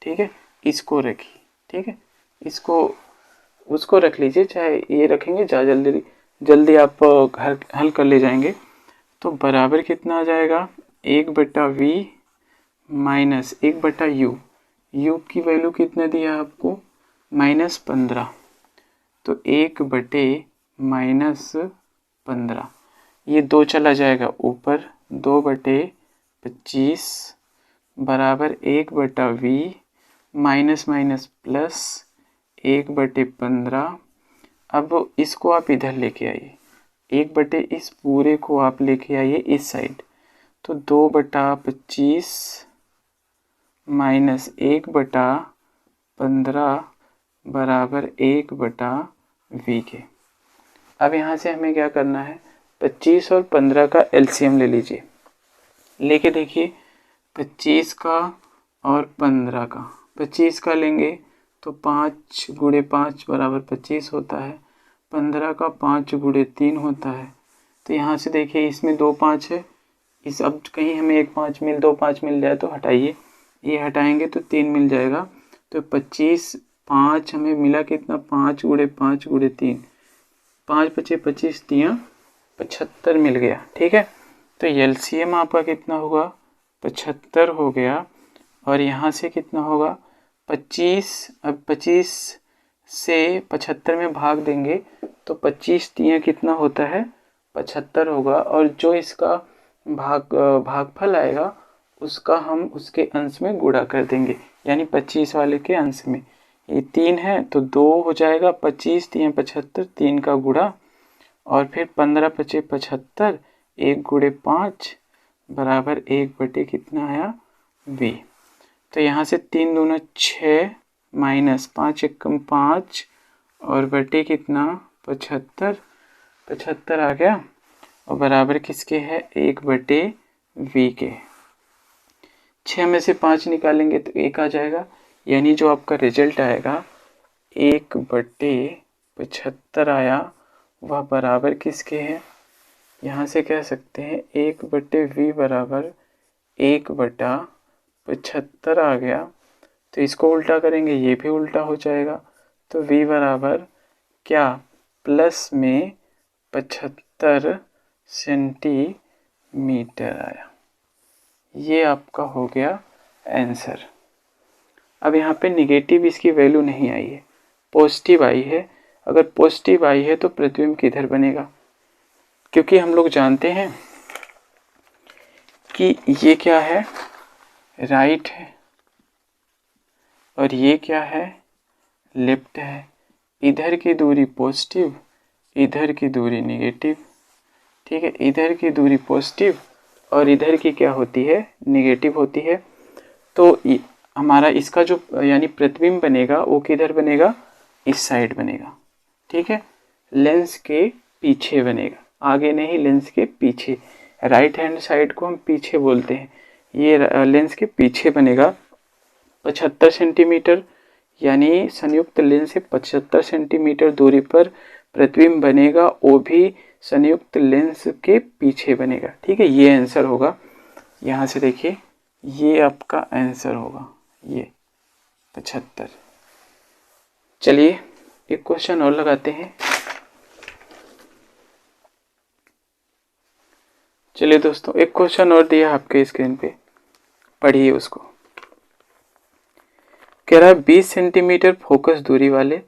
ठीक है, इसको रखिए। ठीक है, इसको उसको रख लीजिए, चाहे ये रखेंगे ज़्यादा जल्दी आप हल कर ले जाएंगे। तो बराबर कितना आ जाएगा? 1/v minus 1/u। u की वैल्यू कितना दिया आपको? -15। तो 1/-15, ये 2 चला जाएगा ऊपर, 2/25 बराबर 1/v माइनस माइनस प्लस 1/15। अब इसको आप इधर लेके आइए, 1/, इस पूरे को आप लेके आइए इस साइड। तो 2/25 माइनस 1/15 बराबर 1/v के। अब यहाँ से हमें क्या करना है? 25 और 15 का एलसीएम ले लीजिए। लेके देखिए 25 का और 15 का। 25 का लेंगे तो 5 × 5 बराबर 25 होता है। 15 का 5 × 3 होता है। तो यहाँ से देखिए इसमें 2 5 है, इस अब कहीं हमें 2 5 मिल जाए तो हटाइए, ये हटाएंगे तो 3 मिल जाएगा। तो 25 5 हमें मिला कितना? 5 × 5 × 3, 5 × 25 3 75 मिल गया। ठीक है, तो एलसीएम आपका कितना होगा? 75 हो गया। और यहाँ से कितना होगा? 25। अब 25 से 75 में भाग देंगे तो 25 3 कितना होता है? 75 होगा। और जो इसका भागफल आएगा उसका हम उसके अंश में गुणा कर देंगे, यानी 25 वाले के अंश में। ये 3 है तो 2 हो जाएगा। 25 3 75, 3 का गुणा, और फिर 15 × 5 75, 1 × 5 बराबर 1/, कितना आया? v। तो यहाँ से 3 दूना 6 माइनस 5 एकम 5 और बटे कितना? 75। 75 आ गया और बराबर किसके है? 1/v के। 6 में से 5 निकालेंगे तो 1 आ जाएगा, यानी जो आपका रिजल्ट आएगा 1/75 आया, वह बराबर किसके है? यहाँ से कह सकते हैं 1/v बराबर 1/75 आ गया। तो इसको उल्टा करेंगे, ये भी उल्टा हो जाएगा। तो v बराबर क्या? प्लस में 75 सेंटीमीटर आया। ये आपका हो गया आंसर। अब यहाँ पे निगेटिव इसकी वैल्यू नहीं आई है, पॉजिटिव आई है। अगर पॉजिटिव आई है तो प्रतिबिंब किधर बनेगा? क्योंकि हम लोग जानते हैं कि ये क्या है? राइट है, और ये क्या है? लेफ्ट है। इधर की दूरी पॉजिटिव, इधर की दूरी निगेटिव। ठीक है, इधर की दूरी पॉजिटिव और इधर की क्या होती है? निगेटिव होती है। तो हमारा इसका जो यानी प्रतिबिंब बनेगा वो किधर बनेगा? इस साइड बनेगा। ठीक है, लेंस के पीछे बनेगा, आगे नहीं, लेंस के पीछे। राइट हैंड साइड को हम पीछे बोलते हैं, ये लेंस के पीछे बनेगा। 75 सेंटीमीटर, यानी संयुक्त लेंस से 75 सेंटीमीटर दूरी पर प्रतिबिंब बनेगा, वो भी संयुक्त लेंस के पीछे बनेगा। ठीक है, ये आंसर होगा। यहाँ से देखिए ये आपका आंसर होगा, ये 75। चलिए एक क्वेश्चन और लगाते हैं। चलिए दोस्तों, एक क्वेश्चन और दिया आपके स्क्रीन पे, पढ़िए उसको। कह रहा है 20 सेंटीमीटर फोकस दूरी वाले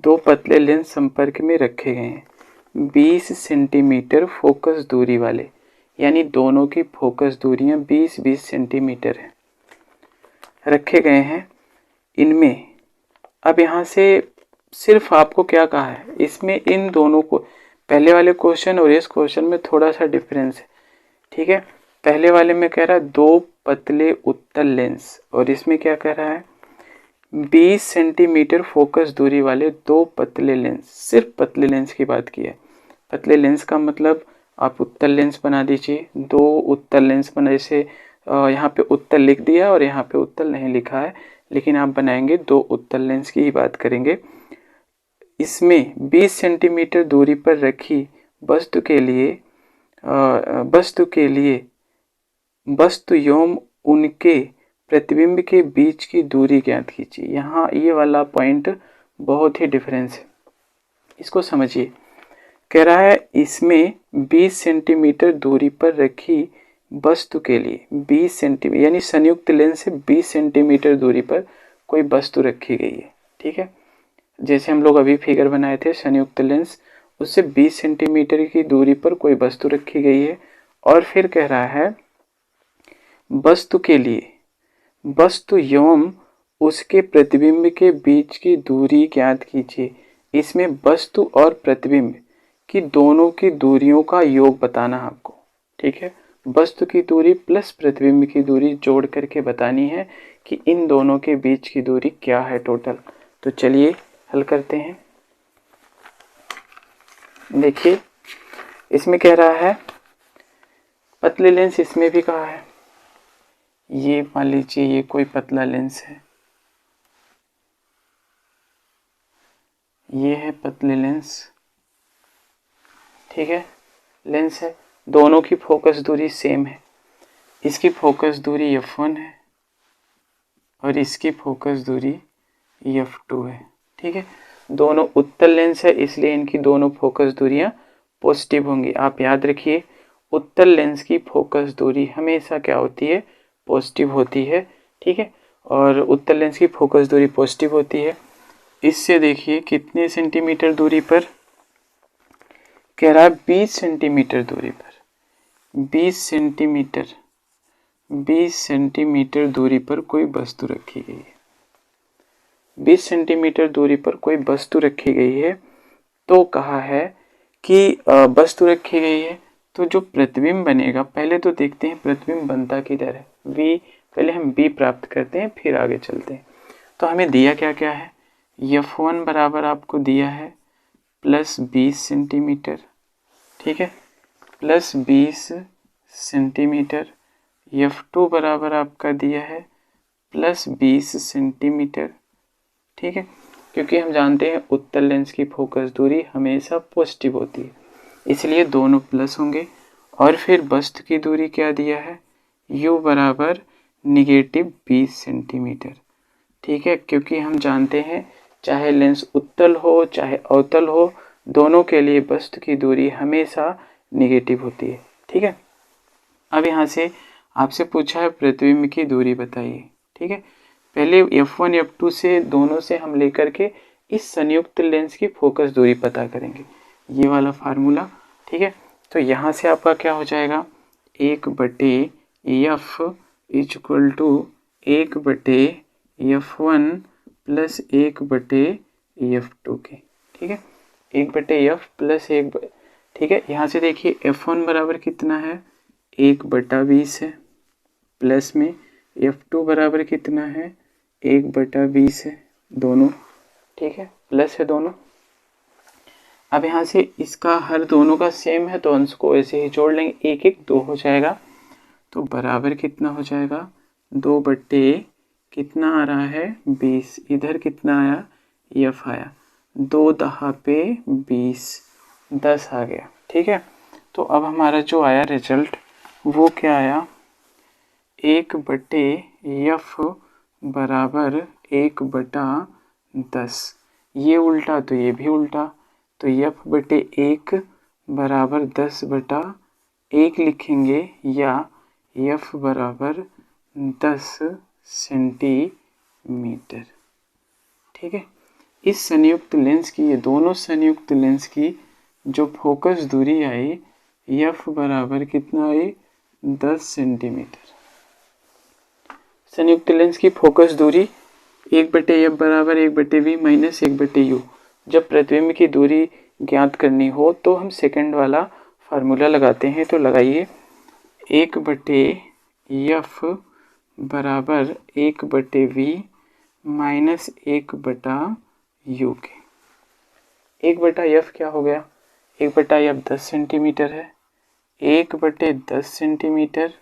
2 पतले लेंस संपर्क में रखे गए हैं। 20 सेंटीमीटर फोकस दूरी वाले, यानी दोनों की फोकस दूरियां 20-20 सेंटीमीटर है, रखे गए हैं। इनमें अब यहाँ से सिर्फ आपको क्या कहा है, इसमें इन दोनों को, पहले वाले क्वेश्चन और इस क्वेश्चन में थोड़ा सा डिफरेंस है। ठीक है, पहले वाले में कह रहा है 2 पतले उत्तल लेंस, और इसमें क्या कह रहा है? 20 सेंटीमीटर फोकस दूरी वाले 2 पतले लेंस। सिर्फ पतले लेंस की बात की है। पतले लेंस का मतलब आप उत्तल लेंस बना दीजिए, 2 उत्तल लेंस बना, जैसे यहाँ पे उत्तल लिख दिया और यहाँ पे उत्तल नहीं लिखा है, लेकिन आप बनाएंगे 2 उत्तल लेंस की ही बात करेंगे। इसमें 20 सेंटीमीटर दूरी पर रखी वस्तु के लिए वस्तु एवं उनके प्रतिबिंब के बीच की दूरी ज्ञात कीजिए। यहाँ ये वाला पॉइंट बहुत ही डिफरेंस है, इसको समझिए। कह रहा है इसमें 20 सेंटीमीटर दूरी पर रखी वस्तु के लिए 20 सेंटीमीटर यानी संयुक्त लेंस से 20 सेंटीमीटर दूरी पर कोई वस्तु रखी गई है। ठीक है, जैसे हम लोग अभी फिगर बनाए थे संयुक्त लेंस, उससे 20 सेंटीमीटर की दूरी पर कोई वस्तु रखी गई है। और फिर कह रहा है वस्तु के लिए वस्तु एवं उसके प्रतिबिंब के बीच की दूरी ज्ञात कीजिए। इसमें वस्तु और प्रतिबिंब की दोनों की दूरियों का योग बताना है आपको। ठीक है, वस्तु की दूरी प्लस प्रतिबिंब की दूरी जोड़ करके बतानी है कि इन दोनों के बीच की दूरी क्या है टोटल। तो चलिए हल करते हैं। देखिए इसमें कह रहा है पतले लेंस, इसमें भी कहा है, ये मान लीजिए ये कोई पतला लेंस है, ये है पतले लेंस। ठीक है, लेंस है, दोनों की फोकस दूरी सेम है। इसकी फोकस दूरी f1 है और इसकी फोकस दूरी f2 है। ठीक है, दोनों उत्तल लेंस है इसलिए इनकी दोनों फोकस दूरियां पॉजिटिव होंगी। आप याद रखिए उत्तल लेंस की फोकस दूरी हमेशा क्या होती है, पॉजिटिव होती है। ठीक है, और उत्तल लेंस की फोकस दूरी पॉजिटिव होती है। इससे देखिए कितने सेंटीमीटर दूरी पर, कह रहा है 20 सेंटीमीटर दूरी पर, 20 सेंटीमीटर दूरी पर कोई वस्तु रखी गई है। 20 सेंटीमीटर दूरी पर कोई वस्तु रखी गई है। तो कहा है कि वस्तु रखी गई है तो जो प्रतिबिंब बनेगा, पहले तो देखते हैं प्रतिबिंब बनता किधर है। v, पहले हम v प्राप्त करते हैं फिर आगे चलते हैं। तो हमें दिया क्या क्या है, f1 बराबर आपको दिया है प्लस 20 सेंटीमीटर। ठीक है, प्लस 20 सेंटीमीटर। f2 बराबर आपका दिया है प्लस 20 सेंटीमीटर। ठीक है, क्योंकि हम जानते हैं उत्तल लेंस की फोकस दूरी हमेशा पॉजिटिव होती है इसलिए दोनों प्लस होंगे। और फिर वस्तु की दूरी क्या दिया है, u बराबर निगेटिव 20 सेंटीमीटर। ठीक है, क्योंकि हम जानते हैं चाहे लेंस उत्तल हो चाहे अवतल हो, दोनों के लिए वस्तु की दूरी हमेशा निगेटिव होती है। ठीक है, अब यहाँ से आपसे पूछा है प्रतिबिंब की दूरी बताइए। ठीक है, पहले f1 f2 से दोनों से हम लेकर के इस संयुक्त लेंस की फोकस दूरी पता करेंगे, ये वाला फार्मूला। ठीक है, तो यहाँ से आपका क्या हो जाएगा, 1/f equal to 1/f1 plus 1/f2 के। ठीक है, 1/f प्लस 1। ठीक है, यहाँ से देखिए f1 बराबर कितना है, 1/20 है, प्लस में f2 बराबर कितना है, 1/20 है, दोनों। ठीक है, प्लस है दोनों। अब यहाँ से इसका हर दोनों का सेम है तो अंश को ऐसे ही जोड़ लेंगे, 1 1 2 हो जाएगा। तो बराबर कितना हो जाएगा, 2/ कितना आ रहा है 20, इधर कितना आया f आया, 2 दहा पे 20, 10 आ गया। ठीक है, तो अब हमारा जो आया रिजल्ट वो क्या आया, 1/f बराबर 1/10। ये उल्टा तो ये भी उल्टा, तो f/1 बराबर 10/1 लिखेंगे या f बराबर 10 सेंटीमीटर। ठीक है, इस संयुक्त लेंस की, ये दोनों संयुक्त लेंस की जो फोकस दूरी आई f बराबर कितना आई, 10 सेंटीमीटर। संयुक्त लेंस की फोकस दूरी 1/f बराबर 1/v माइनस 1/u। जब प्रतिबिंब की दूरी ज्ञात करनी हो तो हम सेकंड वाला फार्मूला लगाते हैं। तो लगाइए, 1/f बराबर 1/v माइनस 1/u के। 1/f क्या हो गया, 1/f 10 सेंटीमीटर है, 1/10 सेंटीमीटर,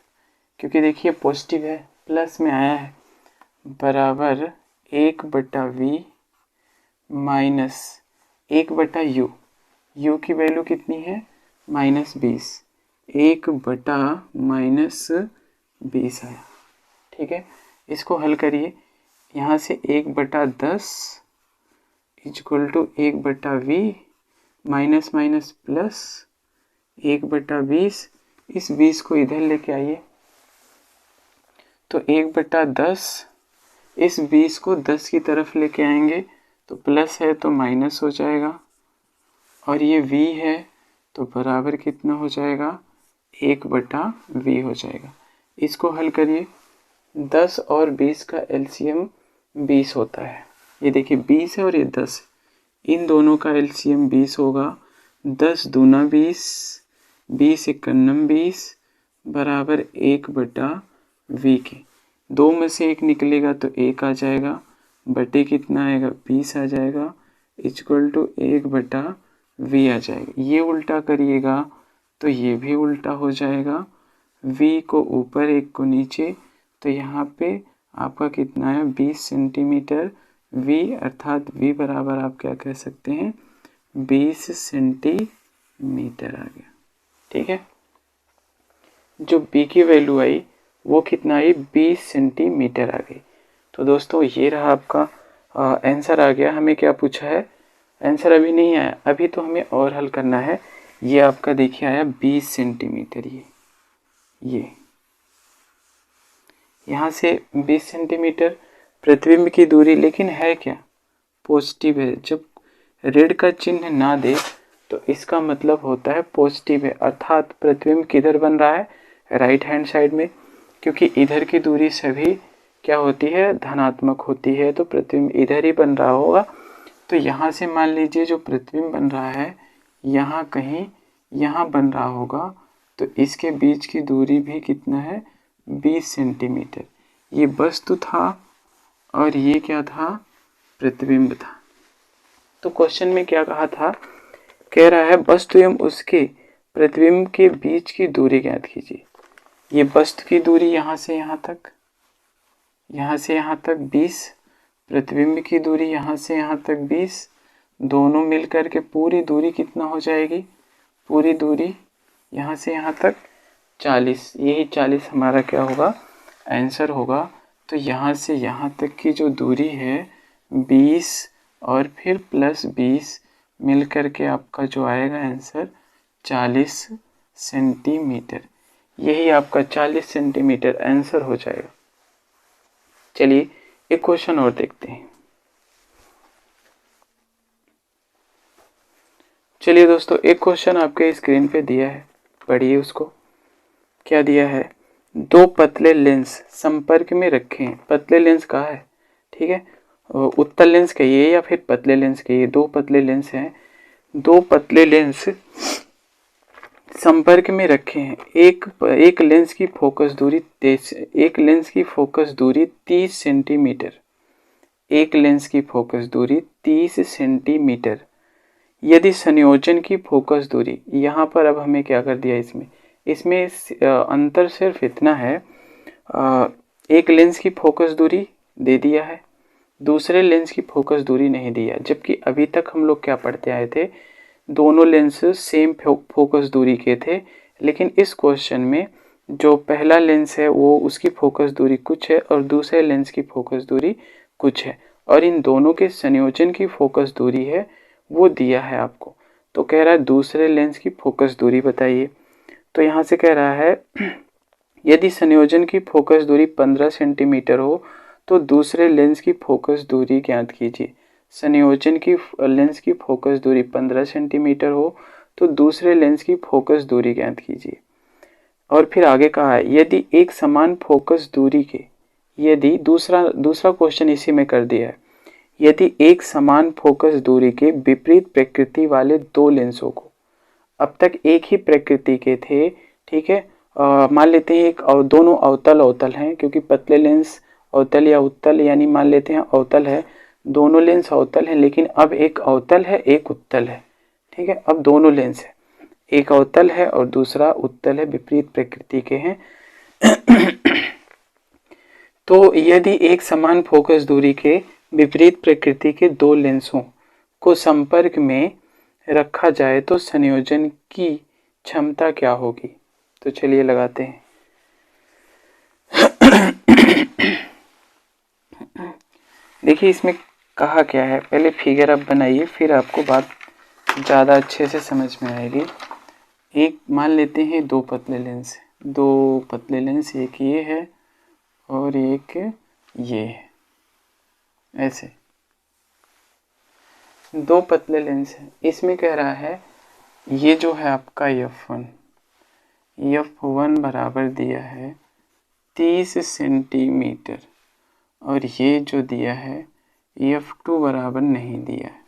क्योंकि देखिए पॉजिटिव है प्लस में आया है, बराबर 1/v माइनस 1/u। u की वैल्यू कितनी है? -20। 1/-20 आया। ठीक है, इसको हल करिए। यहाँ से 1/10 equal to 1/v minus minus plus 1/20। इस 20 को इधर लेके आइए तो 1/10, इस 20 को 10 की तरफ लेके आएंगे तो प्लस है तो माइनस हो जाएगा, और ये v है तो बराबर कितना हो जाएगा? 1/v हो जाएगा। इसको हल करिए। 10 और 20 का एलसीएम 20 होता है। ये देखिए 20 है और ये 10, इन दोनों का एलसीएम 20 होगा। 10 दूना 20, 20 एकन्नम 20 बराबर 1/v के। 2 में से 1 निकलेगा तो 1 आ जाएगा, बटे कितना आएगा? 20 आ जाएगा, इक्वल टू 1/v आ जाएगा। ये उल्टा करिएगा तो ये भी उल्टा हो जाएगा। v को ऊपर 1 को नीचे, तो यहाँ पे आपका कितना है? 20 सेंटीमीटर v, अर्थात v बराबर आप क्या कह सकते हैं? 20 सेंटीमीटर आ गया। ठीक है, जो b की वैल्यू आई वो कितना आई? 20 सेंटीमीटर आ गई। तो दोस्तों ये रहा आपका आंसर आ गया। हमें क्या पूछा है? आंसर अभी नहीं आया, अभी तो हमें और हल करना है। ये आपका देखिए आया 20 सेंटीमीटर। ये यहाँ से 20 सेंटीमीटर प्रतिबिंब की दूरी, लेकिन है क्या? पॉजिटिव है। जब रेड का चिन्ह ना दे तो इसका मतलब होता है पॉजिटिव है, अर्थात प्रतिबिंब किधर बन रहा है? राइट हैंड साइड में, क्योंकि इधर की दूरी सभी क्या होती है? धनात्मक होती है, तो प्रतिबिंब इधर ही बन रहा होगा। तो यहाँ से मान लीजिए जो प्रतिबिंब बन रहा है यहाँ कहीं यहाँ बन रहा होगा, तो इसके बीच की दूरी भी कितना है? 20 सेंटीमीटर। ये वस्तु था और ये क्या था? प्रतिबिंब था। तो क्वेश्चन में क्या कहा था? कह रहा है वस्तु एवं उसके प्रतिबिंब के बीच की दूरी ज्ञात कीजिए। ये वस्तु की दूरी यहाँ से यहाँ तक 20, प्रतिबिंब की दूरी यहाँ से यहाँ तक 20, दोनों मिलकर के पूरी दूरी कितना हो जाएगी? पूरी दूरी यहाँ से यहाँ तक 40। यही 40 हमारा क्या होगा? आंसर होगा। तो यहाँ से यहाँ तक की जो दूरी है 20 और फिर प्लस 20 मिल कर के आपका जो आएगा आंसर 40 सेंटीमीटर। यही आपका 40 सेंटीमीटर आंसर हो जाएगा। चलिए एक क्वेश्चन और देखते हैं। चलिए दोस्तों, एक क्वेश्चन आपके स्क्रीन पे दिया है, पढ़िए उसको। क्या दिया है? 2 पतले लेंस संपर्क में रखें। पतले लेंस कहा है? ठीक है, उत्तल लेंस कहिए या फिर पतले लेंस कहिए। 2 पतले लेंस हैं, 2 पतले लेंस संपर्क में रखे हैं। एक लेंस की फोकस दूरी 30 सेंटीमीटर। एक लेंस की फोकस दूरी 30 सेंटीमीटर। यदि संयोजन की फोकस दूरी, यहाँ पर अब हमें क्या कर दिया? इसमें अंतर सिर्फ इतना है, एक लेंस की फोकस दूरी दे दिया है, दूसरे लेंस की फोकस दूरी नहीं दिया। जबकि अभी तक हम लोग क्या पढ़ते आए थे? दोनों लेंस सेम फोकस दूरी के थे, लेकिन इस क्वेश्चन में जो पहला लेंस है वो उसकी फोकस दूरी कुछ है और दूसरे लेंस की फोकस दूरी कुछ है, और इन दोनों के संयोजन की फोकस दूरी है वो दिया है आपको। तो कह रहा है दूसरे लेंस की फोकस दूरी बताइए। तो यहाँ से कह रहा है यदि संयोजन की फोकस दूरी 15 सेंटीमीटर हो तो दूसरे लेंस की फोकस दूरी ज्ञात कीजिए। संयोजन की लेंस की फोकस दूरी 15 सेंटीमीटर हो तो दूसरे लेंस की फोकस दूरी ज्ञात कीजिए। और फिर आगे कहा है यदि एक समान फोकस दूरी के, यदि दूसरा क्वेश्चन इसी में कर दिया है, यदि एक समान फोकस दूरी के विपरीत प्रकृति वाले 2 लेंसों को, अब तक एक ही प्रकृति के थे, ठीक है, मान लेते हैं दोनों अवतल हैं, क्योंकि पतले लेंस अवतल या उत्तल, यानी मान लेते हैं अवतल है, दोनों लेंस अवतल हैं, लेकिन अब एक अवतल है एक उत्तल है। ठीक है, अब दोनों लेंस है, एक अवतल है और दूसरा उत्तल है, विपरीत प्रकृति के हैं। तो यदि एक समान फोकस दूरी के विपरीत प्रकृति के दो लेंसों को संपर्क में रखा जाए तो संयोजन की क्षमता क्या होगी? तो चलिए लगाते हैं। देखिए इसमें कहा क्या है, पहले फिगर आप बनाइए, फिर आपको बात ज़्यादा अच्छे से समझ में आएगी। एक मान लेते हैं दो पतले लेंस, एक ये है और एक ये है, ऐसे दो पतले लेंस है। इसमें कह रहा है ये जो है आपका F1 बराबर दिया है 30 सेंटीमीटर और ये जो दिया है F2 बराबर नहीं दिया है,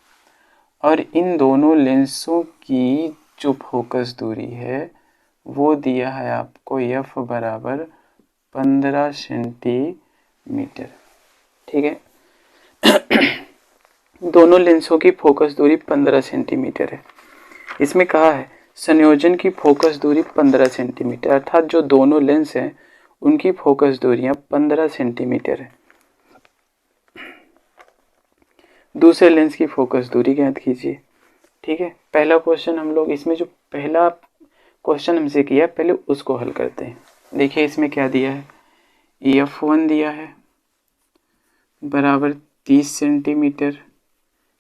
और इन दोनों लेंसों की जो फोकस दूरी है वो दिया है आपको F बराबर 15 सेंटीमीटर। ठीक है, दोनों लेंसों की फोकस दूरी 15 सेंटीमीटर है। इसमें कहा है संयोजन की फोकस दूरी 15 सेंटीमीटर, अर्थात जो दोनों लेंस हैं उनकी फोकस दूरियां 15 सेंटीमीटर है। दूसरे लेंस की फोकस दूरी ज्ञात कीजिए। ठीक है, पहला क्वेश्चन हम लोग, इसमें जो पहला क्वेश्चन हमसे किया पहले उसको हल करते हैं। देखिए इसमें क्या दिया है, F1 दिया है बराबर 30 सेंटीमीटर,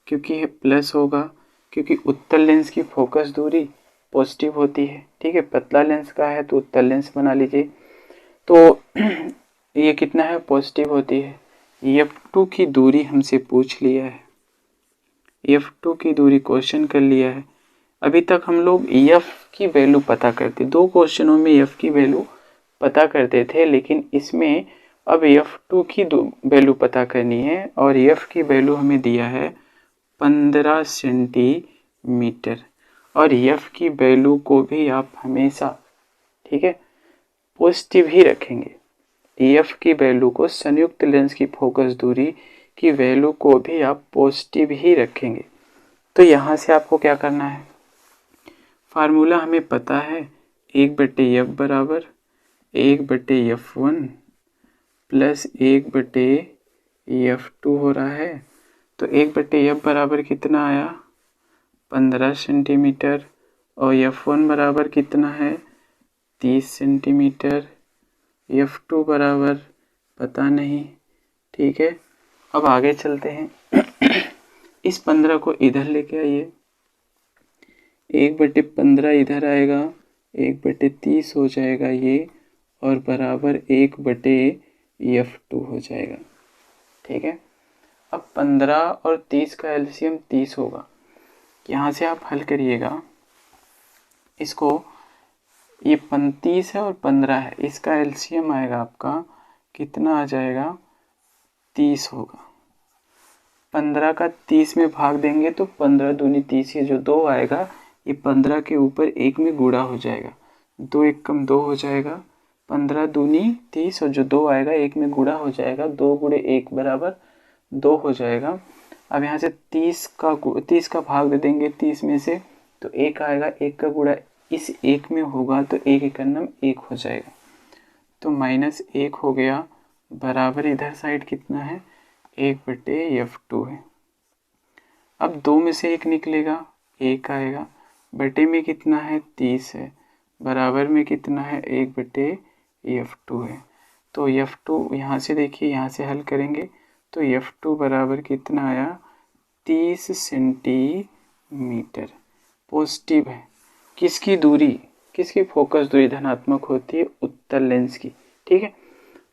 क्योंकि ये प्लस होगा क्योंकि उत्तल लेंस की फोकस दूरी पॉजिटिव होती है। ठीक है, पतला लेंस का है तो उत्तल लेंस बना लीजिए। तो ये कितना है, पॉजिटिव होती है। F2 की दूरी हमसे पूछ लिया है, F2 की दूरी क्वेश्चन कर लिया है। अभी तक हम लोग F की वैल्यू पता करते, दो क्वेश्चनों में F की वैल्यू पता करते थे, लेकिन इसमें अब F2 की वैल्यू पता करनी है और F की वैल्यू हमें दिया है 15 सेंटीमीटर। और F की वैल्यू को भी आप हमेशा, ठीक है, पॉजिटिव ही रखेंगे। F की वैल्यू को, संयुक्त लेंस की फोकस दूरी की वैल्यू को भी आप पॉजिटिव ही रखेंगे। तो यहाँ से आपको क्या करना है, फार्मूला हमें पता है 1/F बराबर 1/F1 प्लस 1/F2 हो रहा है। तो 1/F बराबर कितना आया, 15 सेंटीमीटर, और F1 बराबर कितना है, 30 सेंटीमीटर। F2 बराबर पता नहीं। ठीक है, अब आगे चलते हैं। इस 15 को इधर लेके आइए, 1/15 इधर आएगा, 1/30 हो जाएगा ये, और बराबर 1/F2 हो जाएगा। ठीक है, अब 15 और 30 का एलसीएम 30 होगा। यहाँ से आप हल करिएगा इसको, ये 30 है और 15 है, इसका एलसीएम आएगा आपका कितना आ जाएगा, 30 होगा। 15 का 30 में भाग देंगे तो 15 दूनी 30, ये जो 2 आएगा ये 15 के ऊपर 1 में गुणा हो जाएगा, 2 1 कम 2 हो जाएगा, 15 दूनी 30 और जो 2 आएगा 1 में गुणा हो जाएगा, 2 गुणे 1 बराबर 2 हो जाएगा। अब यहाँ से 30 का भाग दे देंगे 30 में से, तो 1 आएगा, 1 का गुणा इस 1 में होगा तो 1 1 1 हो जाएगा, तो -1 हो गया, बराबर इधर साइड कितना है, 1/F2 है। अब 2 में से 1 निकलेगा, 1 आएगा, बटे में कितना है, 30 है, बराबर में कितना है, 1/F2 है। तो F2 यहाँ से देखिए, यहाँ से हल करेंगे तो F2 बराबर कितना आया, 30 सेंटीमीटर। पॉजिटिव है, किसकी दूरी, किसकी फोकस दूरी धनात्मक होती है, उत्तल लेंस की। ठीक है,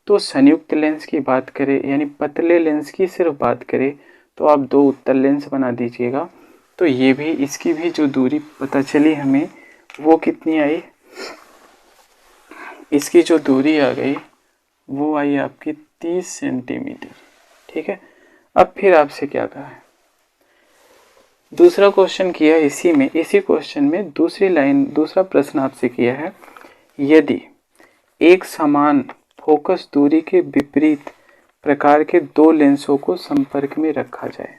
तो संयुक्त लेंस की बात करें, यानी पतले लेंस की सिर्फ बात करें, तो आप 2 उत्तल लेंस बना दीजिएगा। तो ये भी, इसकी भी जो दूरी पता चली हमें वो कितनी आई, इसकी जो दूरी आ गई वो आई आपकी 30 सेंटीमीटर। ठीक है, अब फिर आपसे क्या कहा है, दूसरा क्वेश्चन किया इसी में, इसी क्वेश्चन में दूसरा प्रश्न आपसे किया है, यदि एक समान फोकस दूरी के विपरीत प्रकार के दो लेंसों को संपर्क में रखा जाए,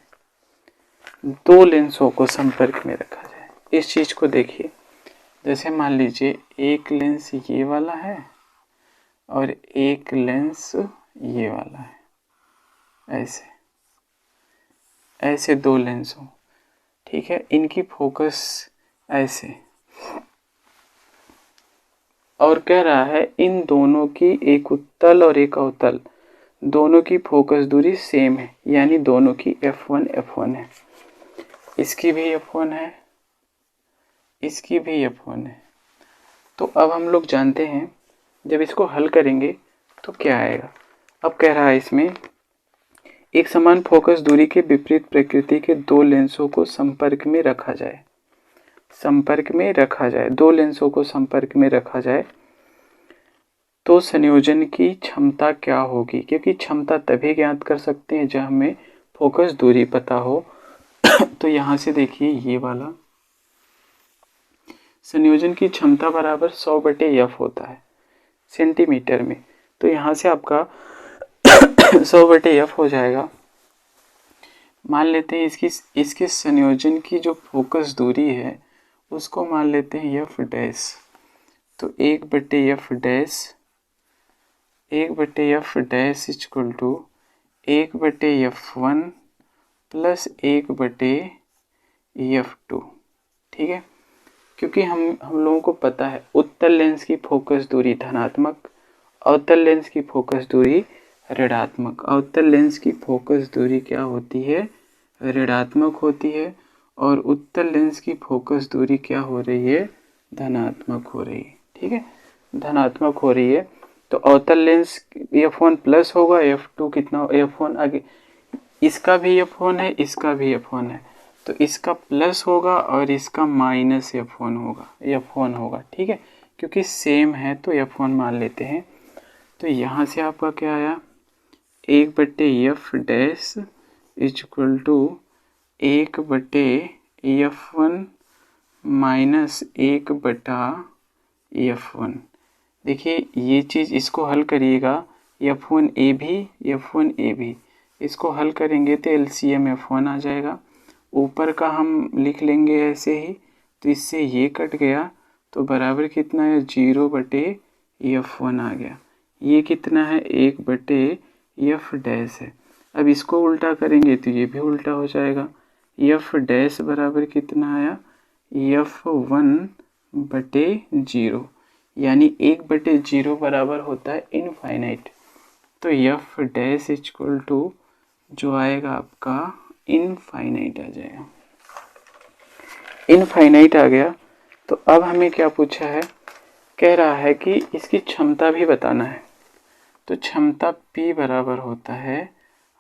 दो लेंसों को संपर्क में रखा जाए, इस चीज को देखिए। जैसे मान लीजिए एक लेंस ये वाला है और एक लेंस ये वाला है, ऐसे ऐसे दो लेंस हो, ठीक है, इनकी फोकस ऐसे, और कह रहा है इन दोनों की एक उत्तल और एक अवतल दोनों की फोकस दूरी सेम है, यानी दोनों की f1 है। इसकी भी f1 है, इसकी भी f1 है। तो अब हम लोग जानते हैं जब इसको हल करेंगे तो क्या आएगा। अब कह रहा है इसमें एक समान फोकस दूरी के विपरीत प्रकृति के दो लेंसों को संपर्क में रखा जाए, संपर्क में रखा जाए, दो लेंसों को संपर्क में रखा जाए तो संयोजन की क्षमता क्या होगी। क्योंकि क्षमता तभी ज्ञात कर सकते हैं जब हमें फोकस दूरी पता हो। तो यहाँ से देखिए ये वाला संयोजन की क्षमता बराबर 100/f होता है सेंटीमीटर में। तो यहाँ से आपका 100/f हो जाएगा। मान लेते हैं इसके संयोजन की जो फोकस दूरी है उसको मान लेते हैं f डैश। तो 1/f dash 1/f dash equal to 1/f1 plus 1/f2, ठीक है। क्योंकि हम लोगों को पता है उत्तल लेंस की फोकस दूरी धनात्मक, अवतल लेंस की फोकस दूरी ऋणात्मक। अवतल लेंस की फोकस दूरी क्या होती है, ऋणात्मक होती है, और उत्तल लेंस की फोकस दूरी क्या हो रही है, धनात्मक हो रही है, ठीक है, धनात्मक हो रही है। तो अवतल लेंस f1 प्लस होगा, f2 कितना, f1 आगे, इसका भी f1 है, इसका भी f1 है, तो इसका प्लस होगा और इसका माइनस f1 होगा, ठीक है, क्योंकि सेम है तो f1 मान लेते हैं। तो यहाँ से आपका क्या आया, 1/f dash equal to 1/f1 minus 1/f1। देखिए ये चीज़, इसको हल करिएगा, f1a भी, इसको हल करेंगे तो LCM f1 आ जाएगा। ऊपर का हम लिख लेंगे ऐसे ही, तो इससे ये कट गया तो बराबर कितना है, 0/f1 आ गया। ये कितना है, 1/f डैश है। अब इसको उल्टा करेंगे तो ये भी उल्टा हो जाएगा। f डैश बराबर कितना आया, f1/0, यानी 1/0 बराबर होता है इनफाइनाइट। तो f डैश इक्वल टू जो आएगा आपका इनफाइनाइट आ जाएगा, इनफाइनाइट आ गया। तो अब हमें क्या पूछा है, कह रहा है कि इसकी क्षमता भी बताना है। तो क्षमता P बराबर होता है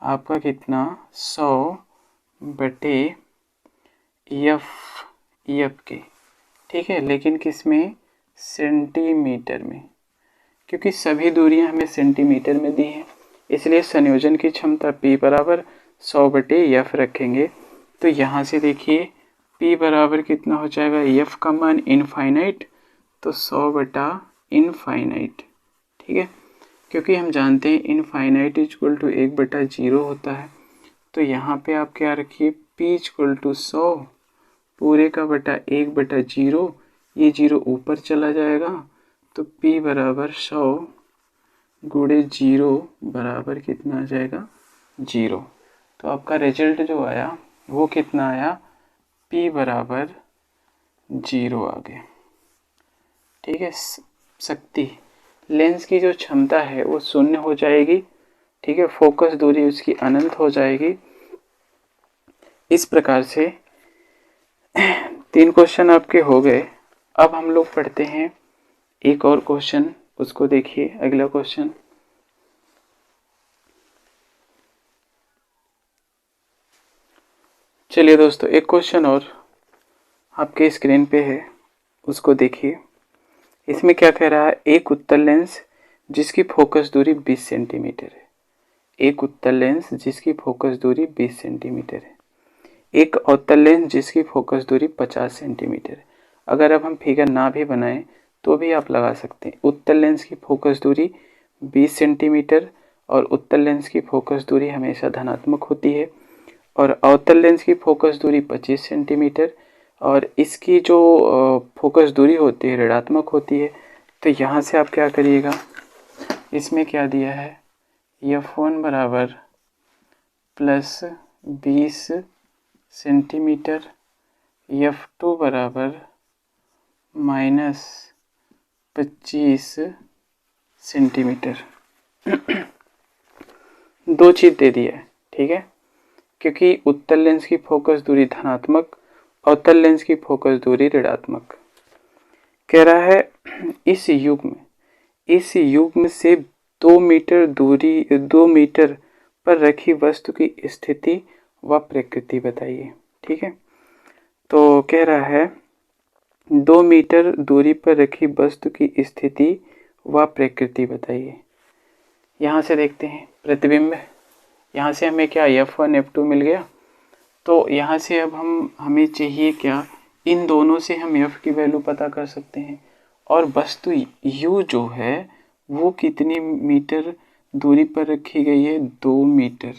आपका कितना, 100/f के, ठीक है, लेकिन किस में, सेंटीमीटर में, क्योंकि सभी दूरियां हमें सेंटीमीटर में दी हैं, इसलिए संयोजन की क्षमता P बराबर 100/f रखेंगे। तो यहाँ से देखिए P बराबर कितना हो जाएगा, f का मान इनफाइनाइट, तो 100/इनफाइनाइट, ठीक है, क्योंकि हम जानते हैं इनफाइनाइट इक्वल टू 1/0 होता है। तो यहाँ पे आप क्या रखिए, P इक्वल टू 100 पूरे का बटा 1/0, ये 0 ऊपर चला जाएगा, तो P बराबर 100 गुणे 0 बराबर कितना आ जाएगा, 0। तो आपका रिजल्ट जो आया वो कितना आया, P बराबर 0 आ गया, ठीक है। शक्ति, लेंस की जो क्षमता है वो 0 हो जाएगी, ठीक है, फोकस दूरी उसकी अनंत हो जाएगी। इस प्रकार से 3 क्वेश्चन आपके हो गए। अब हम लोग पढ़ते हैं एक और क्वेश्चन, उसको देखिए। अगला क्वेश्चन, चलिए दोस्तों एक क्वेश्चन और आपके स्क्रीन पे है, उसको देखिए। इसमें क्या कह रहा है, एक उत्तल लेंस जिसकी फोकस दूरी 20 सेंटीमीटर है, एक उत्तल लेंस जिसकी फोकस दूरी 20 सेंटीमीटर है, एक अवतल लेंस जिसकी फोकस दूरी 50 सेंटीमीटर है। अगर अब हम फिगर ना भी बनाएं तो भी आप लगा सकते हैं। उत्तल लेंस की फोकस दूरी 20 सेंटीमीटर और उत्तल लेंस की फोकस दूरी हमेशा धनात्मक होती है, और अवतल लेंस की फोकस दूरी 25 सेंटीमीटर और इसकी जो फोकस दूरी होती है ऋणात्मक होती है। तो यहाँ से आप क्या करिएगा, इसमें क्या दिया है, F1 बराबर +20 सेंटीमीटर, F2 बराबर -25 सेंटीमीटर। दो चीज़ दे दिया है, ठीक है, क्योंकि उत्तल लेंस की फोकस दूरी धनात्मक, अवतल लेंस की फोकस दूरी ऋणात्मक। कह रहा है इस युग्म से 2 मीटर पर रखी वस्तु की स्थिति व प्रकृति बताइए। ठीक है, तो कह रहा है 2 मीटर दूरी पर रखी वस्तु की स्थिति व प्रकृति बताइए। यहाँ से देखते हैं प्रतिबिंब, यहाँ से हमें क्या F1 F2 मिल गया, तो यहाँ से अब हमें चाहिए क्या, इन दोनों से हम F की वैल्यू पता कर सकते हैं, और वस्तु U जो है वो कितनी मीटर दूरी पर रखी गई है, 2 मीटर।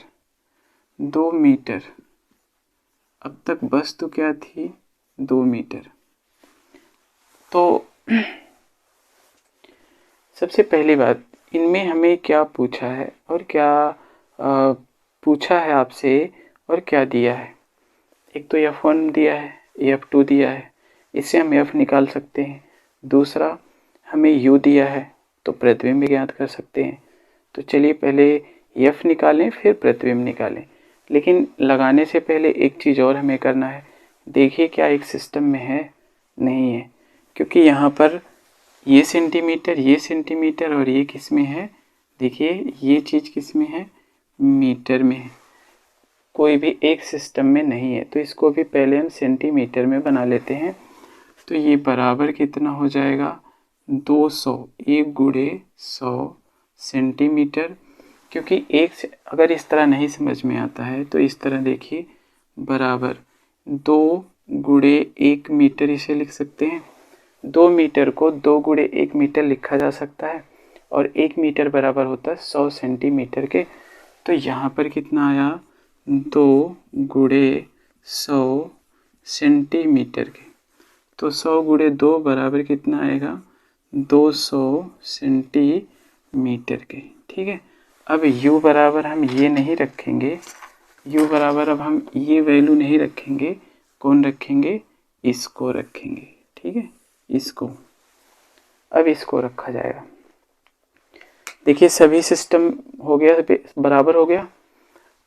2 मीटर, अब तक वस्तु क्या थी, 2 मीटर। तो सबसे पहली बात, इनमें हमें क्या पूछा है और क्या पूछा है आपसे और क्या दिया है। एक तो F1 दिया है, F2 दिया है, इससे हम F निकाल सकते हैं। दूसरा हमें U दिया है, तो प्रतिबिंब ज्ञात कर सकते हैं। तो चलिए पहले F निकालें फिर प्रतिबिंब निकालें, लेकिन लगाने से पहले एक चीज़ और हमें करना है। देखिए क्या एक सिस्टम में है, नहीं है, क्योंकि यहाँ पर ये सेंटीमीटर और ये किस में है, देखिए ये चीज़ किस में है, मीटर में है, कोई भी एक सिस्टम में नहीं है। तो इसको भी पहले हम सेंटीमीटर में बना लेते हैं। तो ये बराबर कितना हो जाएगा, 200, 1 गुणे 100 सेंटीमीटर। क्योंकि अगर इस तरह नहीं समझ में आता है तो इस तरह देखिए, बराबर 2 गुणे 1 मीटर इसे लिख सकते हैं। 2 मीटर को 2 गुणे 1 मीटर लिखा जा सकता है, और 1 मीटर बराबर होता है 100 सेंटीमीटर के। तो यहाँ पर कितना आया, 2 गुणे 100 सेंटीमीटर के। तो 100 गुणे 2 बराबर कितना आएगा, 200 सेंटीमीटर के। ठीक है, अब U बराबर हम ये नहीं रखेंगे, U बराबर अब हम ये वैल्यू नहीं रखेंगे, कौन रखेंगे, इसको रखेंगे। ठीक है, इसको, अब इसको रखा जाएगा। देखिए सभी सिस्टम हो गया, बराबर हो गया।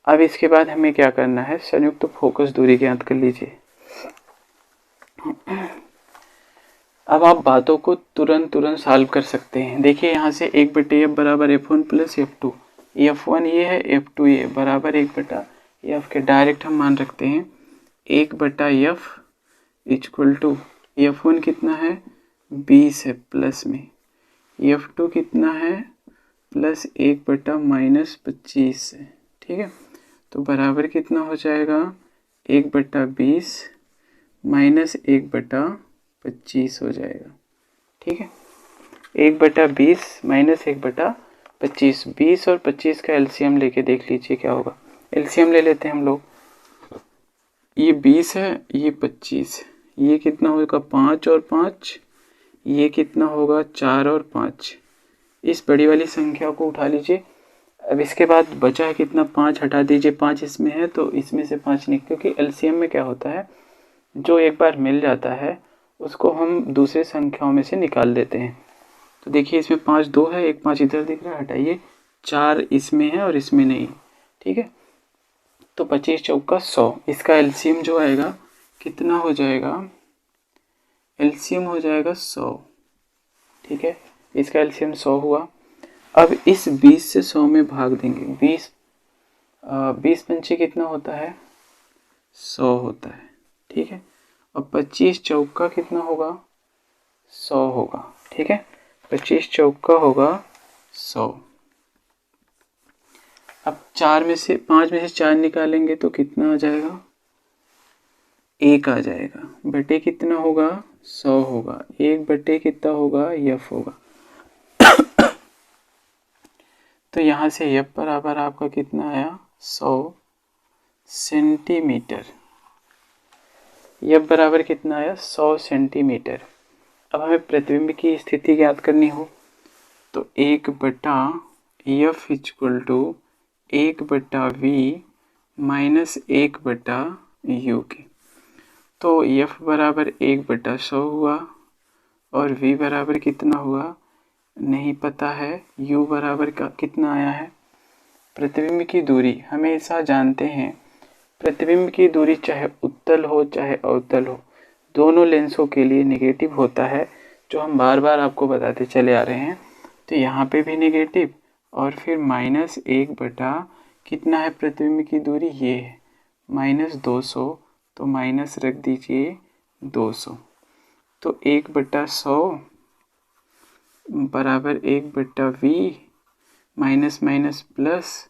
अब इसके बाद हमें क्या करना है, संयुक्त फोकस दूरी ज्ञात कर लीजिए। अब आप बातों को तुरंत सॉल्व कर सकते हैं। देखिए यहाँ से 1/F बराबर F1 प्लस F2, F1 ये है, F2 ये, बराबर 1/F के डायरेक्ट हम मान रखते हैं 1/F इक्वल टू F1 कितना है, 20 है प्लस में, F2 कितना है, प्लस 1/-25 है। ठीक है, तो बराबर कितना हो जाएगा, 1/20 माइनस 1/25 हो जाएगा। ठीक है, 1/20 माइनस 1/25, 20 और 25 का एलसीएम लेके देख लीजिए क्या होगा। एलसीएम ले लेते हैं हम लोग, ये 20 है, ये 25 है, ये कितना होगा, 5 और 5, ये कितना होगा, 4 और 5। इस बड़ी वाली संख्या को उठा लीजिए। अब इसके बाद बचा है कितना, 5 हटा दीजिए, 5 इसमें है तो इसमें से 5 नहीं, क्योंकि एलसीएम में क्या होता है, जो एक बार मिल जाता है उसको हम दूसरे संख्याओं में से निकाल देते हैं। तो देखिए इसमें 5 2 है, एक 5 इधर दिख रहा है, हटाइए, 4 इसमें है और इसमें नहीं। ठीक है, तो 25 चौका 100, इसका एलसीएम जो आएगा कितना हो जाएगा, एलसीएम हो जाएगा 100। ठीक है, इसका एलसीएम 100 हुआ। अब इस 20 से 100 में भाग देंगे, 20 पंचे कितना होता है, 100 होता है। ठीक है, अब 25 चौका कितना होगा, 100 होगा। ठीक है, 25 चौका होगा 100। अब 5 में से 4 निकालेंगे तो कितना आ जाएगा, 1 आ जाएगा, बटे कितना होगा, 100 होगा, 1 बटे कितना होगा, F होगा। तो यहाँ से F बराबर आपका कितना आया, 100 सेंटीमीटर। F बराबर कितना आया, 100 सेंटीमीटर। अब हमें प्रतिबिंब की स्थिति ज्ञात करनी हो तो 1/F F equal to 1/v minus 1/u के। तो F बराबर 1/100 हुआ और v बराबर कितना हुआ नहीं पता है। u बराबर का कितना आया है। प्रतिबिंब की दूरी हमेशा जानते हैं, प्रतिबिंब की दूरी चाहे उत्तल हो चाहे अवतल हो, दोनों लेंसों के लिए नेगेटिव होता है, जो हम बार बार आपको बताते चले आ रहे हैं। तो यहाँ पे भी नेगेटिव और फिर माइनस 1/, कितना है प्रतिबिंब की दूरी, ये है -200, तो माइनस रख दीजिए 200। तो 1/100 बराबर 1/v माइनस माइनस प्लस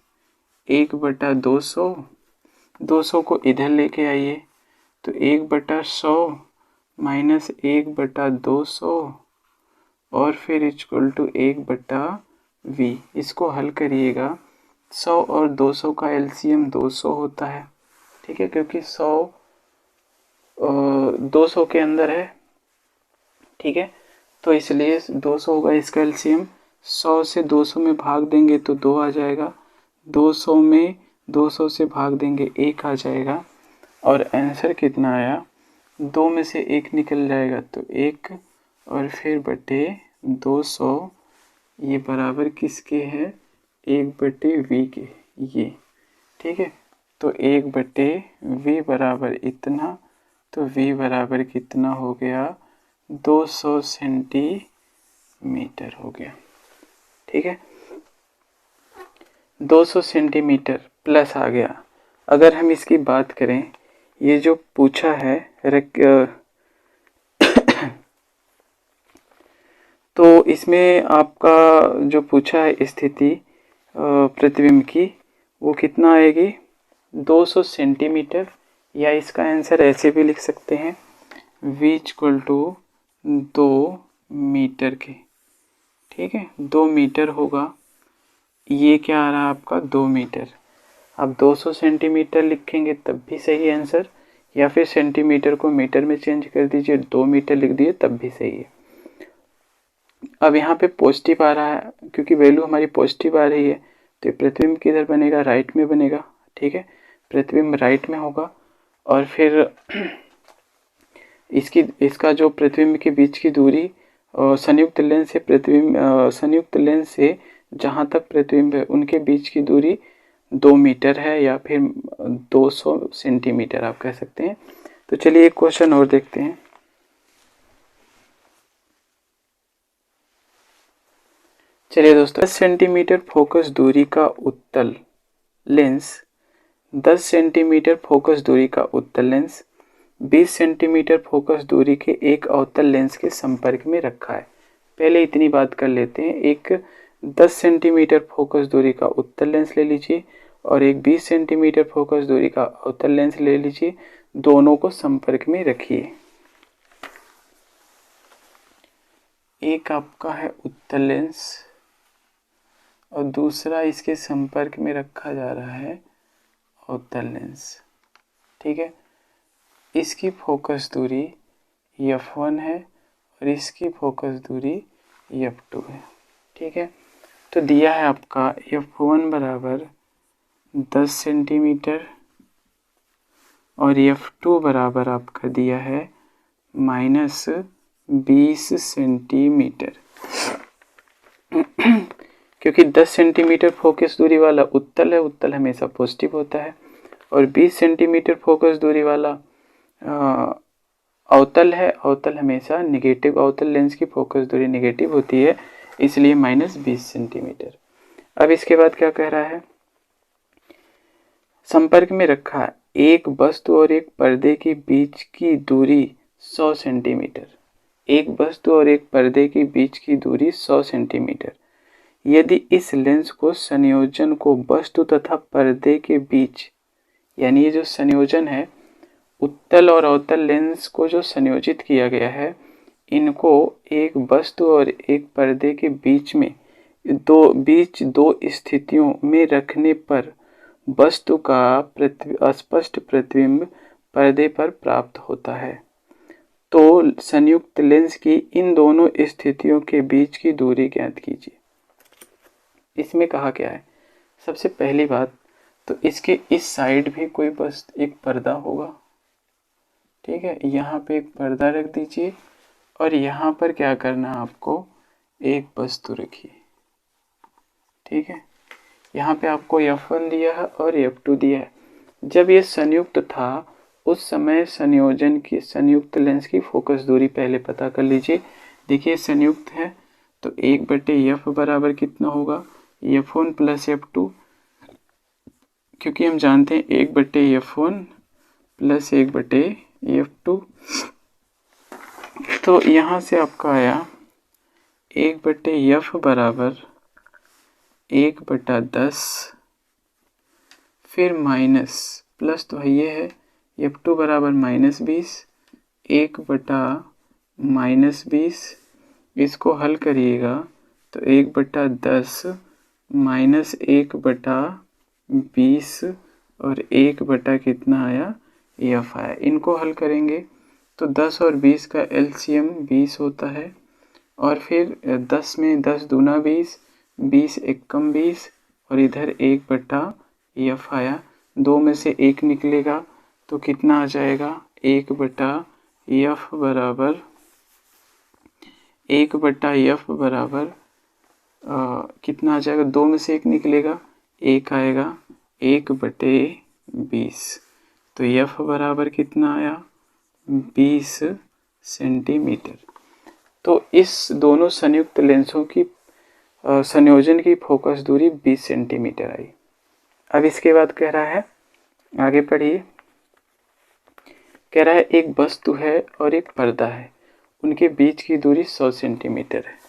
1/200, 200 को इधर लेके आइए तो 1/100 माइनस 1/200 और फिर इक्वल टू 1/v। इसको हल करिएगा, 100 और 200 का एलसीएम 200 होता है, ठीक है, क्योंकि 100 200 के अंदर है, ठीक है, तो इसलिए 200 होगा इसका एलसीएम। 100 से 200 में भाग देंगे तो 2 आ जाएगा, 200 में 200 से भाग देंगे 1 आ जाएगा और आंसर कितना आया, 2 में से 1 निकल जाएगा तो 1 और फिर बटे 200, ये बराबर किसके है, 1/v के, ये, ठीक है। तो 1/v बराबर इतना, तो v बराबर कितना हो गया, 200 सेंटीमीटर हो गया, ठीक है, 200 सेंटीमीटर प्लस आ गया। अगर हम इसकी बात करें, ये जो पूछा है तो इसमें आपका जो पूछा है स्थिति प्रतिबिंब की, वो कितना आएगी, 200 सेंटीमीटर, या इसका आंसर ऐसे भी लिख सकते हैं v इक्वल टू 2 मीटर के, ठीक है, 2 मीटर होगा। ये क्या आ रहा है आपका 2 मीटर। आप 200 सेंटीमीटर लिखेंगे तब भी सही आंसर, या फिर सेंटीमीटर को मीटर में चेंज कर दीजिए, 2 मीटर लिख दिए तब भी सही है। अब यहाँ पे पॉजिटिव आ रहा है, क्योंकि वैल्यू हमारी पॉजिटिव आ रही है, तो प्रतिबिंब किधर बनेगा, राइट में बनेगा, ठीक है, प्रतिबिंब राइट में होगा। और फिर इसका जो प्रतिबिंब के बीच की दूरी संयुक्त लेंस से प्रतिबिंब संयुक्त लेंस से जहाँ तक प्रतिबिंब है उनके बीच की दूरी 2 मीटर है, या फिर 200 सेंटीमीटर आप कह सकते हैं। तो चलिए एक क्वेश्चन और देखते हैं। चलिए दोस्तों, 10 सेंटीमीटर फोकस दूरी का उत्तल लेंस 10 सेंटीमीटर फोकस दूरी का उत्तल लेंस 20 सेंटीमीटर फोकस दूरी के एक अवतल लेंस के संपर्क में रखा है। पहले इतनी बात कर लेते हैं, एक 10 सेंटीमीटर फोकस दूरी का उत्तल लेंस ले लीजिए और एक 20 सेंटीमीटर फोकस दूरी का अवतल लेंस ले लीजिए, दोनों को संपर्क में रखिए। एक आपका है उत्तल लेंस और दूसरा इसके संपर्क में रखा जा रहा है अवतल लेंस, ठीक है। इसकी फोकस दूरी f1 है और इसकी फोकस दूरी f2 है, ठीक है। तो दिया है आपका f1 बराबर 10 सेंटीमीटर और f2 बराबर आपका दिया है -20 सेंटीमीटर। क्योंकि 10 सेंटीमीटर फोकस दूरी वाला उत्तल है, उत्तल हमेशा पॉजिटिव होता है, और 20 सेंटीमीटर फोकस दूरी वाला अवतल है, अवतल हमेशा नेगेटिव, अवतल लेंस की फोकस दूरी नेगेटिव होती है, इसलिए -20 सेंटीमीटर। अब इसके बाद क्या कह रहा है, संपर्क में रखा एक वस्तु और एक पर्दे के बीच की दूरी 100 सेंटीमीटर। एक वस्तु और एक पर्दे के बीच की दूरी 100 सेंटीमीटर। यदि इस लेंस को संयोजन को वस्तु तथा पर्दे के बीच, यानी ये जो संयोजन है उत्तल और अवतल लेंस को जो संयोजित किया गया है, इनको एक वस्तु और एक पर्दे के बीच में दो स्थितियों में रखने पर वस्तु का स्पष्ट प्रतिबिंब पर्दे पर प्राप्त होता है। तो संयुक्त लेंस की इन दोनों स्थितियों के बीच की दूरी ज्ञात कीजिए। इसमें कहा क्या है, सबसे पहली बात तो इसके इस साइड भी कोई बस एक पर्दा होगा, ठीक है। यहाँ पे एक पर्दा रख दीजिए और यहाँ पर क्या करना आपको, एक वस्तु रखिए, ठीक है। यहाँ पे आपको F1 दिया है और F2 दिया है। जब ये संयुक्त था उस समय संयुक्त लेंस की फोकस दूरी पहले पता कर लीजिए। देखिए संयुक्त है तो 1/F बराबर कितना होगा, F1 प्लस F2, क्योंकि हम जानते हैं 1/F1 प्लस 1/F2। तो यहाँ से आपका आया 1/F बराबर 1/10, फिर माइनस प्लस तो ये है F2 बराबर -20, 1/-20, इसको हल करिएगा तो 1/10 माइनस 1/20 और 1/ कितना आया, F आया। इनको हल करेंगे तो 10 और 20 का LCM 20 होता है, और फिर 10 में 10 दूना 20, 20 एकम 20 और इधर 1/F आया। 2 में से 1 निकलेगा तो कितना आ जाएगा, 1/F बराबर कितना आ जाएगा, 2 में से 1 निकलेगा, 1 आएगा, 1/20। तो F बराबर कितना आया, 20 सेंटीमीटर। तो इस दोनों संयुक्त लेंसों की संयोजन की फोकस दूरी 20 सेंटीमीटर आई। अब इसके बाद कह रहा है, आगे पढ़िए, कह रहा है एक वस्तु है और एक पर्दा है, उनके बीच की दूरी 100 सेंटीमीटर है।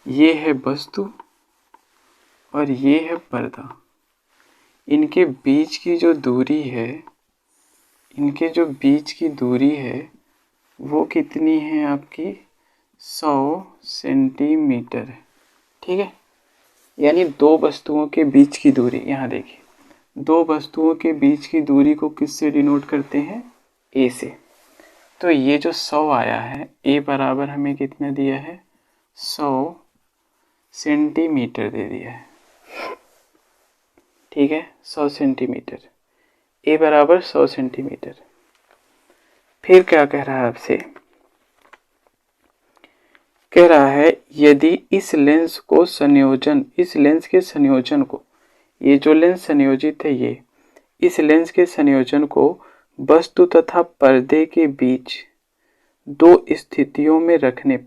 ये है वस्तु और ये है पर्दा। इनके बीच की जो दूरी है, वो कितनी है आपकी, 100 सेंटीमीटर है, ठीक है। यानी दो वस्तुओं के बीच की दूरी, यहाँ देखिए, दो वस्तुओं के बीच की दूरी को किससे डिनोट करते हैं, A से। तो ये जो 100 आया है, A बराबर हमें कितना दिया है, 100 सेंटीमीटर दे दिया है, ठीक है, 100 सेंटीमीटर, A बराबर 100 सेंटीमीटर। फिर क्या कह रहा है आपसे, कह रहा है यदि इस लेंस के संयोजन को, ये जो लेंस संयोजित है ये, इस लेंस के संयोजन को वस्तु तथा पर्दे के बीच दो स्थितियों में रखने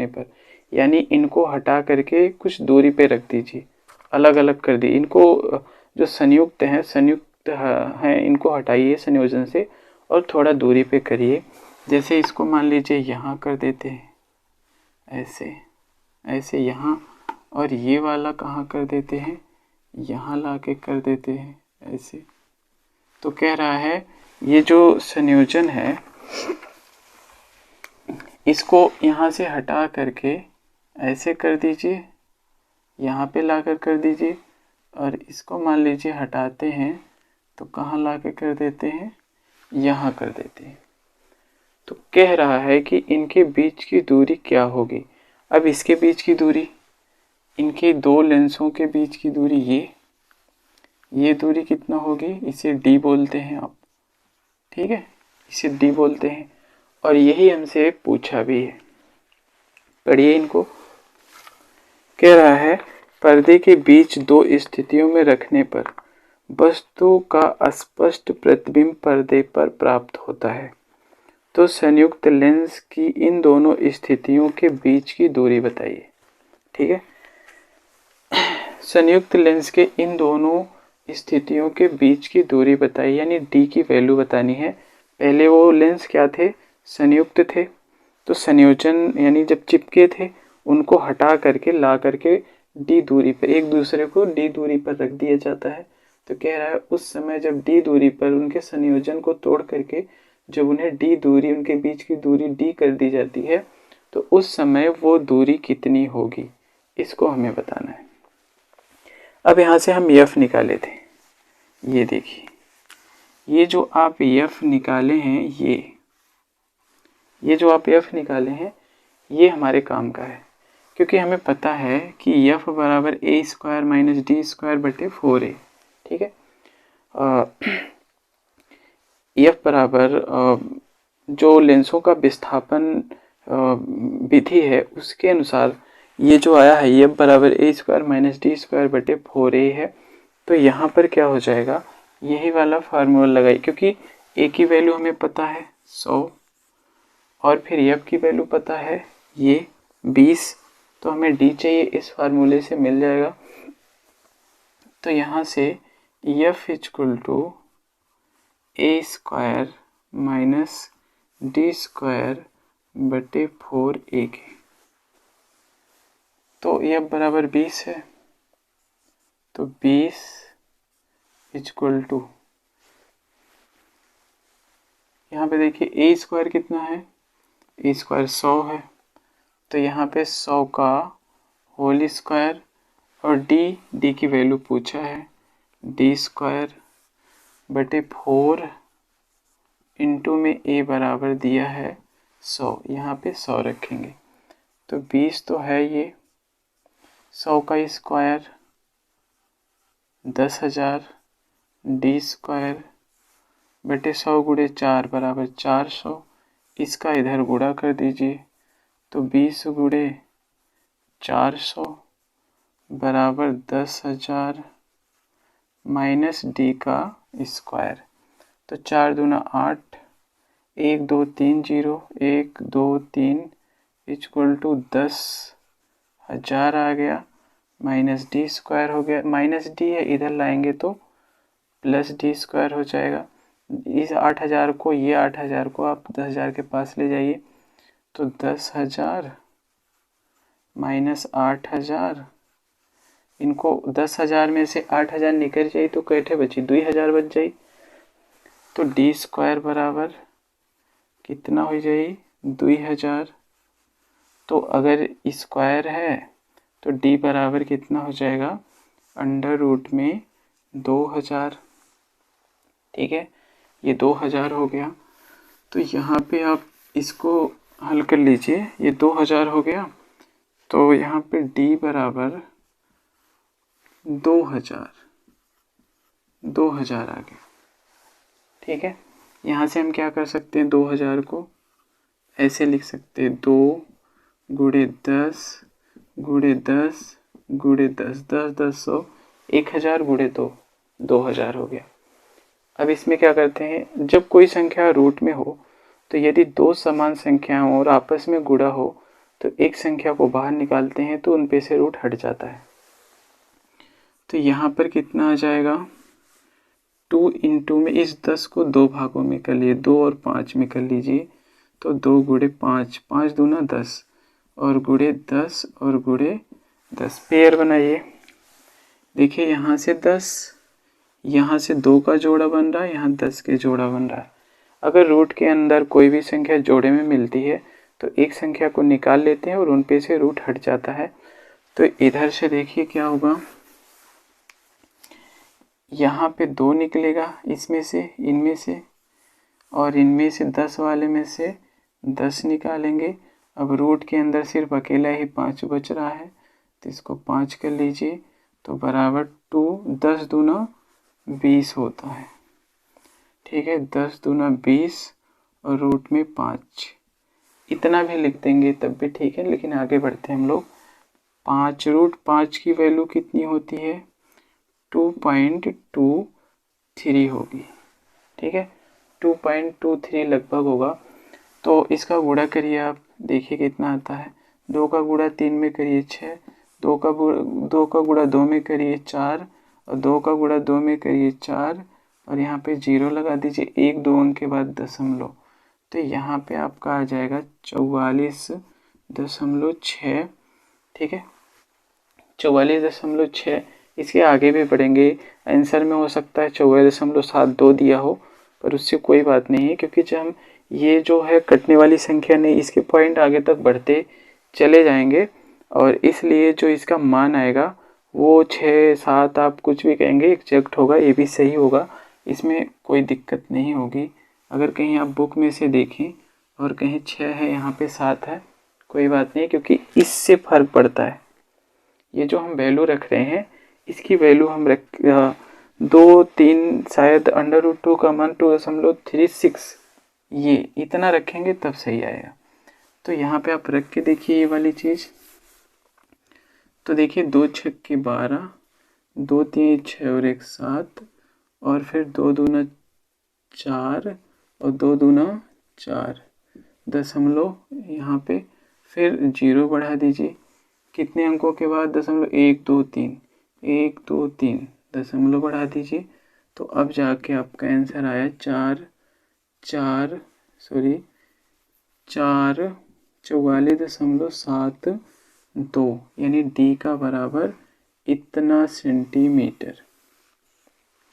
पर, यानी इनको हटा करके कुछ दूरी पे रख दीजिए, अलग अलग कर दी इनको, जो संयुक्त हैं इनको हटाइए संयोजन से और थोड़ा दूरी पे करिए। जैसे इसको मान लीजिए यहाँ कर देते हैं, ऐसे यहाँ, और ये वाला कहाँ कर देते हैं, यहाँ ला के कर देते हैं ऐसे। तो कह रहा है ये जो संयोजन है इसको यहाँ से हटा करके ऐसे कर दीजिए, यहाँ पे लाकर कर दीजिए, और इसको मान लीजिए हटाते हैं तो कहाँ ला के कर देते हैं, यहाँ कर देते हैं। तो कह रहा है कि इनके बीच की दूरी क्या होगी। अब इसके बीच की दूरी, इनके दो लेंसों के बीच की दूरी, ये दूरी कितना होगी, इसे D बोलते हैं आप, ठीक है, इसे D बोलते हैं। और यही हमसे पूछा भी है, पढ़िए इनको। कह रहा है पर्दे के बीच दो स्थितियों में रखने पर वस्तु का स्पष्ट प्रतिबिंब पर्दे पर प्राप्त होता है। तो संयुक्त लेंस की इन दोनों स्थितियों के बीच की दूरी बताइए, ठीक है। संयुक्त लेंस के इन दोनों स्थितियों के बीच की दूरी बताइए, यानी D की वैल्यू बतानी है। पहले वो लेंस क्या थे, संयुक्त थे, तो संयोजन यानी जब चिपके थे उनको हटा करके ला करके D दूरी पर, एक दूसरे को D दूरी पर रख दिया जाता है। तो कह रहा है उस समय जब D दूरी पर उनके संयोजन को तोड़ करके जब उन्हें D दूरी, उनके बीच की दूरी D कर दी जाती है, तो उस समय वो दूरी कितनी होगी, इसको हमें बताना है। अब यहाँ से हम F निकाले थे, ये देखिए, ये जो आप F निकाले हैं, ये जो आप F निकाले हैं, ये हमारे काम का है, क्योंकि हमें पता है कि f बराबर a square minus D square बटे 4a। ठीक है, f बराबर जो लेंसों का विस्थापन विधि है उसके अनुसार ये जो आया है f बराबर a square minus D square बटे 4a है। तो यहाँ पर क्या हो जाएगा, यही वाला फार्मूला लगाइए, क्योंकि a की वैल्यू हमें पता है 100 और फिर f की वैल्यू पता है ये 20, तो हमें d चाहिए, इस फार्मूले से मिल जाएगा। तो यहाँ से f equal to a square minus D square बटे 4a के, तो f बराबर 20 है, तो 20 इक्वल टू, यहाँ पे देखिए a स्क्वायर कितना है, a स्क्वायर 100 है, तो यहाँ पे 100 का होल स्क्वायर और d की वैल्यू पूछा है, d स्क्वायर बटे 4 इंटू में a बराबर दिया है 100, यहाँ पे 100 रखेंगे, तो 20 तो है ये, 100 का स्क्वायर 10,000 डी स्क्वायर बटे 100 गुणे 4 बराबर 400, इसका इधर गुणा कर दीजिए, तो 20 गुणे 400 बराबर 10,000 माइनस डी का स्क्वायर, तो 4 दूना 8, 1 2 3 0, 1 2 3 इक्वल टू 10,000 आ गया, माइनस डी स्क्वायर हो गया, माइनस डी है इधर लाएंगे तो प्लस डी स्क्वायर हो जाएगा। इस 8,000 को, ये 8,000 को आप 10,000 के पास ले जाइए, तो 10,000 माइनस 8,000, इनको 10,000 में से 8,000 निकल जाए तो कैसे बची, 2,000 बच जाए, तो डी स्क्वायर बराबर कितना हो जाए 2,000। तो अगर स्क्वायर है तो d बराबर कितना हो जाएगा, अंडर रूट में 2,000। ठीक है, ये 2,000 हो गया, तो यहाँ पे आप इसको हल कर लीजिए, ये 2,000 हो गया, तो यहाँ पे d बराबर 2,000 आ गया। ठीक है, यहाँ से हम क्या कर सकते हैं, 2,000 को ऐसे लिख सकते हैं, 2 गुणे 10 गुणे 10 गुणे 10, 10 10 100, 1,000 गुणे 2, 2,000 हो गया। अब इसमें क्या करते हैं, जब कोई संख्या रूट में हो तो यदि दो समान संख्याएं और आपस में गुणा हो तो एक संख्या को बाहर निकालते हैं तो उन पे से रूट हट जाता है। तो यहाँ पर कितना आ जाएगा, 2 इंटू में इस 10 को 2 भागों में कर लिए, 2 और 5 में कर लीजिए, तो 2 गुणे 5, 5 दूना 10 और गुणे 10 और गुणे 10, पेयर बनाइए। देखिए यहाँ से 10, यहाँ से 2 का जोड़ा बन रहा है, यहाँ 10 के जोड़ा बन रहा है। अगर रूट के अंदर कोई भी संख्या जोड़े में मिलती है तो एक संख्या को निकाल लेते हैं और उन पे से रूट हट जाता है। तो इधर से देखिए क्या होगा, यहाँ पे 2 निकलेगा इसमें से, इनमें से, और इनमें से 10 वाले में से 10 निकालेंगे। अब रूट के अंदर सिर्फ अकेला ही 5 बच रहा है, तो इसको 5 कर लीजिए, तो बराबर 2, 10 दूना 20 होता है। ठीक है, 10 दूना 20 और रूट में 5, इतना भी लिख देंगे तब भी ठीक है, लेकिन आगे बढ़ते हैं हम लोग। 5 रूट 5 की वैल्यू कितनी होती है, 2.23 होगी। ठीक है, 2.23 लगभग होगा। तो इसका गुणा करिए आप, देखिए कितना आता है, 2 का गुणा 3 में करिए 6, 2 का गुणा 2 में करिए 4, और 2 का गुणा 2 में करिए 4, और यहाँ पे 0 लगा दीजिए, 1 2 अंक के बाद दशमलव, तो यहाँ पे आपका आ जाएगा 44.6। ठीक है, 44.6। इसके आगे भी बढ़ेंगे, आंसर में हो सकता है 44.72 दिया हो, पर उससे कोई बात नहीं है, क्योंकि जब हम ये जो है कटने वाली संख्या नहीं, इसके पॉइंट आगे तक बढ़ते चले जाएंगे, और इसलिए जो इसका मान आएगा वो 6 7 आप कुछ भी कहेंगे एग्जैक्ट होगा, ये भी सही होगा, इसमें कोई दिक्कत नहीं होगी। अगर कहीं आप बुक में से देखें और कहीं 6 है यहाँ पे 7 है, कोई बात नहीं, क्योंकि इससे फर्क पड़ता है। ये जो हम वैल्यू रख रहे हैं इसकी वैल्यू हम रख 2 3 शायद √2 का मान 2.36 ये इतना रखेंगे तब सही आएगा। तो यहाँ पे आप रख के देखिए ये वाली चीज़। तो देखिए 2 छक्के 12, 2 3 6 और 1 7 और फिर 2 दूना 4 और 2 दूना 4 दशमलव यहाँ पे फिर 0 बढ़ा दीजिए। कितने अंकों के बाद दशमलव 1 2 3 1 2 3 दशमलव बढ़ा दीजिए। तो अब जाके आपका आंसर आया 44.72 यानी डी का बराबर इतना सेंटीमीटर।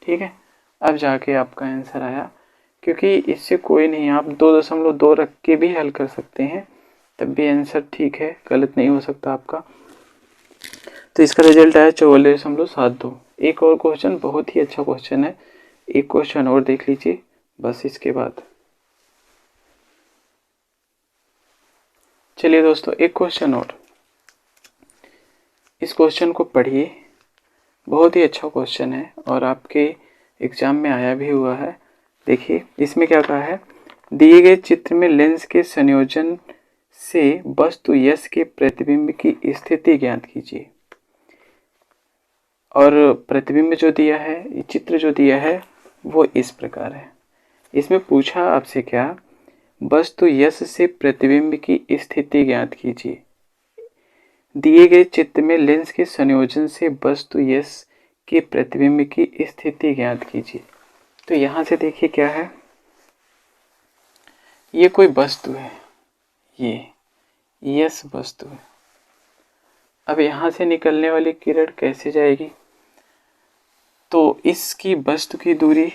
ठीक है, अब जाके आपका आंसर आया। क्योंकि इससे कोई नहीं, आप 2.2 रख के भी हल कर सकते हैं तब भी आंसर ठीक है, गलत नहीं हो सकता आपका। तो इसका रिजल्ट आया 44.72। एक और क्वेश्चन, बहुत ही अच्छा क्वेश्चन है, एक क्वेश्चन और देख लीजिए बस इसके बाद। चलिए दोस्तों, एक क्वेश्चन और, इस क्वेश्चन को पढ़िए, बहुत ही अच्छा क्वेश्चन है और आपके एग्जाम में आया भी हुआ है। देखिए इसमें क्या कहा है, दिए गए चित्र में लेंस के संयोजन से वस्तु यश के प्रतिबिंब की स्थिति ज्ञात कीजिए। और प्रतिबिंब जो दिया है, चित्र जो दिया है वो इस प्रकार है। इसमें पूछा आपसे क्या, वस्तु यश से प्रतिबिंब की स्थिति ज्ञात कीजिए। दिए गए चित्र में लेंस के संयोजन से वस्तु यश के प्रतिबिंब की स्थिति ज्ञात कीजिए। तो यहाँ से देखिए क्या है, ये कोई वस्तु है, ये यश वस्तु है। अब यहाँ से निकलने वाली किरण कैसे जाएगी, तो इसकी वस्तु की दूरी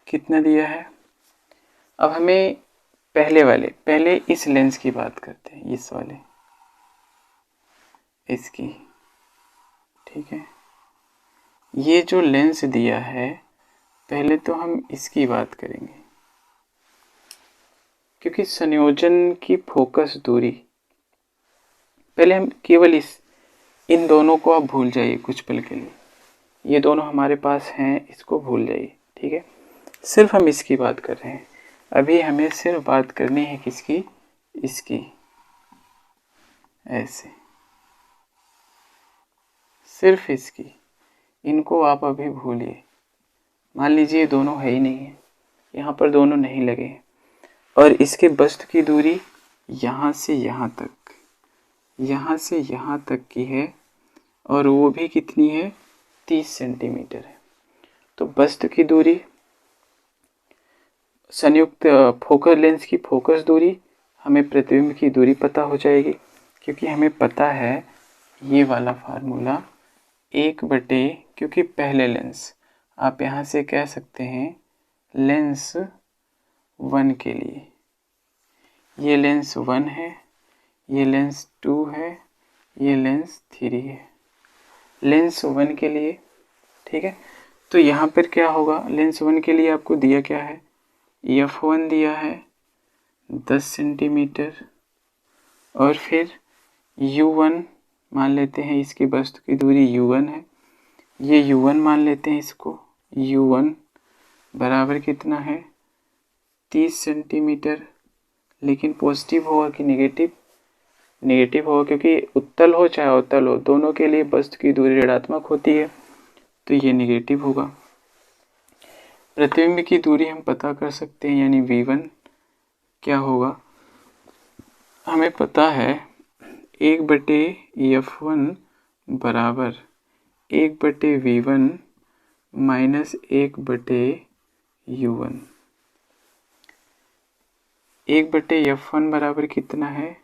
कितना दिया है। अब हमें पहले इस लेंस की बात करते हैं, इस वाले इसकी। ठीक है, ये जो लेंस दिया है पहले तो हम इसकी बात करेंगे, क्योंकि संयोजन की फोकस दूरी, पहले हम केवल इन दोनों को आप भूल जाइए कुछ पल के लिए, ये दोनों हमारे पास हैं, इसको भूल जाइए। ठीक है, सिर्फ हम इसकी बात कर रहे हैं अभी, हमें सिर्फ बात करनी है किसकी, इसकी, ऐसे सिर्फ इसकी। इनको आप अभी भूलिए। मान लीजिए दोनों है ही नहीं है, यहाँ पर दोनों नहीं लगे हैं और इसके वस्तु की दूरी यहाँ से यहाँ तक की है और वो भी कितनी है, 30 सेंटीमीटर है। तो वस्तु की दूरी, संयुक्त फोकस लेंस की फोकस दूरी, हमें प्रतिबिंब की दूरी पता हो जाएगी, क्योंकि हमें पता है ये वाला फार्मूला 1/, क्योंकि पहले लेंस आप यहाँ से कह सकते हैं लेंस 1 के लिए, ये लेंस 1 है, ये लेंस 2 है, ये लेंस 3 है, लेंस 1 के लिए। ठीक है, तो यहाँ पर क्या होगा, लेंस 1 के लिए आपको दिया क्या है, f1 दिया है 10 सेंटीमीटर और फिर u1 मान लेते हैं, इसकी वस्तु की दूरी u1 है, ये u1 मान लेते हैं इसको, u1 बराबर कितना है, 30 सेंटीमीटर। लेकिन पॉजिटिव होगा कि नेगेटिव, नेगेटिव होगा, क्योंकि उत्तल हो चाहे अवतल हो दोनों के लिए वस्तु की दूरी ऋणात्मक होती है, तो ये नेगेटिव होगा। प्रतिबिंब की दूरी हम पता कर सकते हैं, यानी v1 क्या होगा, हमें पता है 1/f1 बराबर 1/v1 माइनस 1/u1। 1/f1 बराबर कितना है,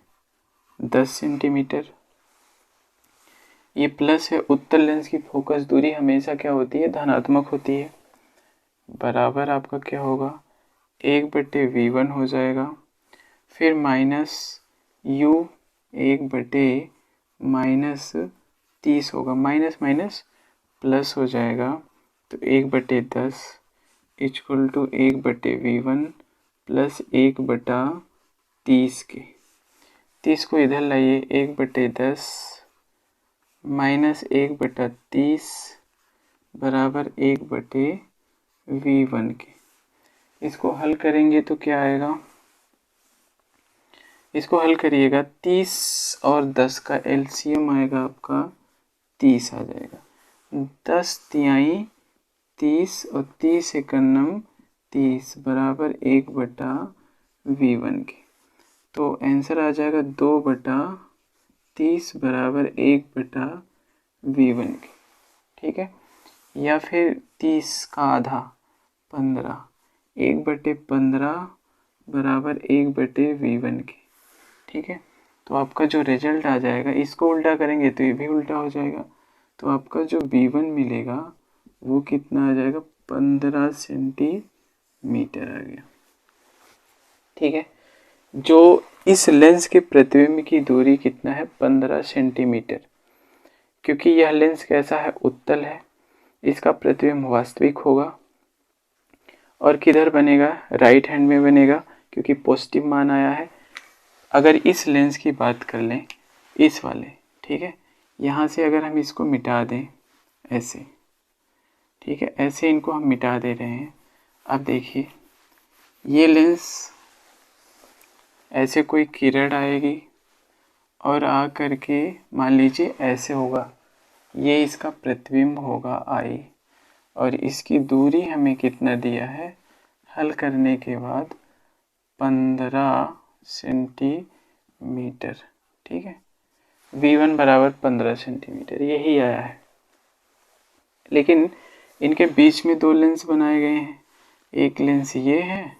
10 सेंटीमीटर। ये प्लस है, उत्तल लेंस की फोकस दूरी हमेशा क्या होती है, धनात्मक होती है, बराबर आपका क्या होगा, 1/v1 हो जाएगा, फिर माइनस u 1/-30 होगा, माइनस माइनस प्लस हो जाएगा, तो 1/10 इक्वल टू 1/v1 प्लस 1/30 के। 30 को इधर लाइए, 1/10 माइनस 1/30 बराबर 1/V1 के। इसको हल करेंगे तो क्या आएगा, इसको हल करिएगा, 30 और 10 का एलसीएम आएगा आपका 30 आ जाएगा। 10 तिहाई 30 और 30 एकन्नम 30 बराबर 1/V1 के। तो आंसर आ जाएगा 2/30 बराबर 1/V1 के। ठीक है, या फिर 30 का आधा 15, 1/15 बराबर 1/V1 के। ठीक है, तो आपका जो रिजल्ट आ जाएगा, इसको उल्टा करेंगे तो ये भी उल्टा हो जाएगा। तो आपका जो V1 मिलेगा वो कितना आ जाएगा, 15 सेंटीमीटर आ गया। ठीक है, जो इस लेंस के प्रतिबिंब की दूरी कितना है, 15 सेंटीमीटर। क्योंकि यह लेंस कैसा है, उत्तल है, इसका प्रतिबिंब वास्तविक होगा और किधर बनेगा, राइट हैंड में बनेगा, क्योंकि पॉजिटिव मान आया है। अगर इस लेंस की बात कर लें, इस वाले, ठीक है, यहाँ से अगर हम इसको मिटा दें ऐसे, ठीक है, ऐसे इनको हम मिटा दे रहे हैं। अब देखिए, ये लेंस ऐसे कोई किरण आएगी और आ करके मान लीजिए ऐसे होगा, ये इसका प्रतिबिंब होगा आई, और इसकी दूरी हमें कितना दिया है, हल करने के बाद 15 सेंटीमीटर। ठीक है, V1 बराबर 15 सेंटीमीटर, यही आया है। लेकिन इनके बीच में दो लेंस बनाए गए हैं, एक लेंस ये है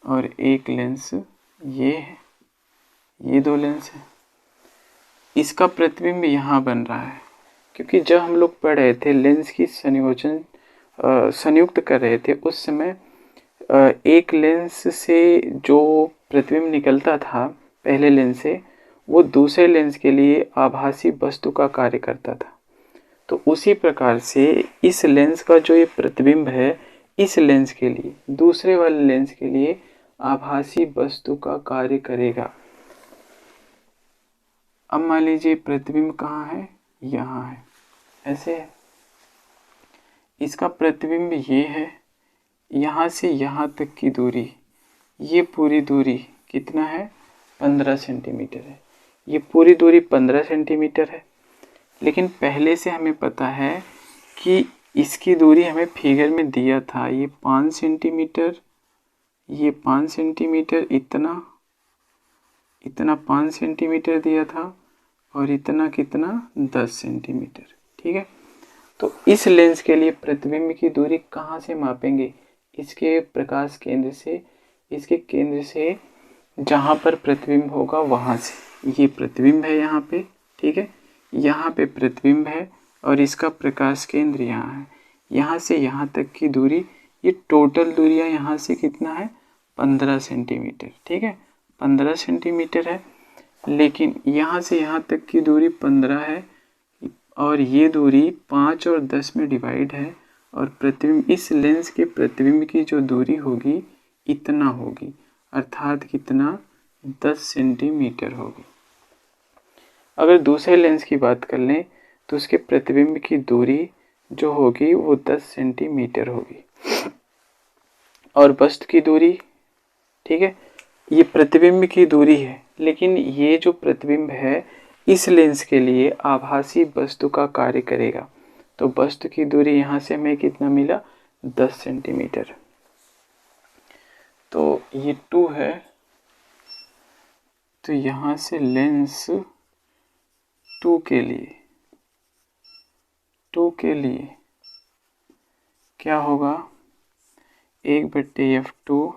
और एक लेंस ये है, ये दो लेंस है। इसका प्रतिबिंब यहाँ बन रहा है, क्योंकि जब हम लोग पढ़ रहे थे लेंस की संयुक्त कर रहे थे, उस समय एक लेंस से जो प्रतिबिंब निकलता था पहले लेंस से, वो दूसरे लेंस के लिए आभासी वस्तु का कार्य करता था। तो उसी प्रकार से इस लेंस का जो ये प्रतिबिंब है, इस लेंस के लिए, दूसरे वाले लेंस के लिए आभासी वस्तु का कार्य करेगा। अब मान लीजिए प्रतिबिंब कहाँ है, यहाँ है, ऐसे है। इसका प्रतिबिंब ये है, यहाँ से यहाँ तक की दूरी, ये पूरी दूरी कितना है, 15 सेंटीमीटर है। ये पूरी दूरी 15 सेंटीमीटर है। लेकिन पहले से हमें पता है कि इसकी दूरी हमें फिगर में दिया था, ये 5 सेंटीमीटर, ये 5 सेंटीमीटर, इतना 5 सेंटीमीटर दिया था, और इतना कितना, 10 सेंटीमीटर। ठीक है, तो इस लेंस के लिए प्रतिबिंब की दूरी कहाँ से मापेंगे, इसके प्रकाश केंद्र से, इसके केंद्र से जहाँ पर प्रतिबिंब होगा वहाँ से। ये प्रतिबिंब है यहाँ पे, ठीक है, यहाँ पे प्रतिबिंब है और इसका प्रकाश केंद्र यहाँ है। यहाँ से यहाँ तक की दूरी, ये टोटल दूरियाँ यहाँ से कितना है, 15 सेंटीमीटर। ठीक है, 15 सेंटीमीटर है, लेकिन यहाँ से यहाँ तक की दूरी 15 है और ये दूरी 5 और 10 में डिवाइड है, और प्रतिबिंब, इस लेंस के प्रतिबिंब की जो दूरी होगी इतना होगी, अर्थात कितना, 10 सेंटीमीटर होगी। अगर दूसरे लेंस की बात कर लें तो उसके प्रतिबिंब की दूरी जो होगी वो 10 सेंटीमीटर होगी, और वस्तु की दूरी, ठीक है, ये प्रतिबिंब की दूरी है, लेकिन ये जो प्रतिबिंब है इस लेंस के लिए आभासी वस्तु का कार्य करेगा। तो वस्तु की दूरी यहाँ से हमें कितना मिला, 10 सेंटीमीटर। तो ये 2 है, तो यहाँ से लेंस 2 के लिए क्या होगा, 1/f2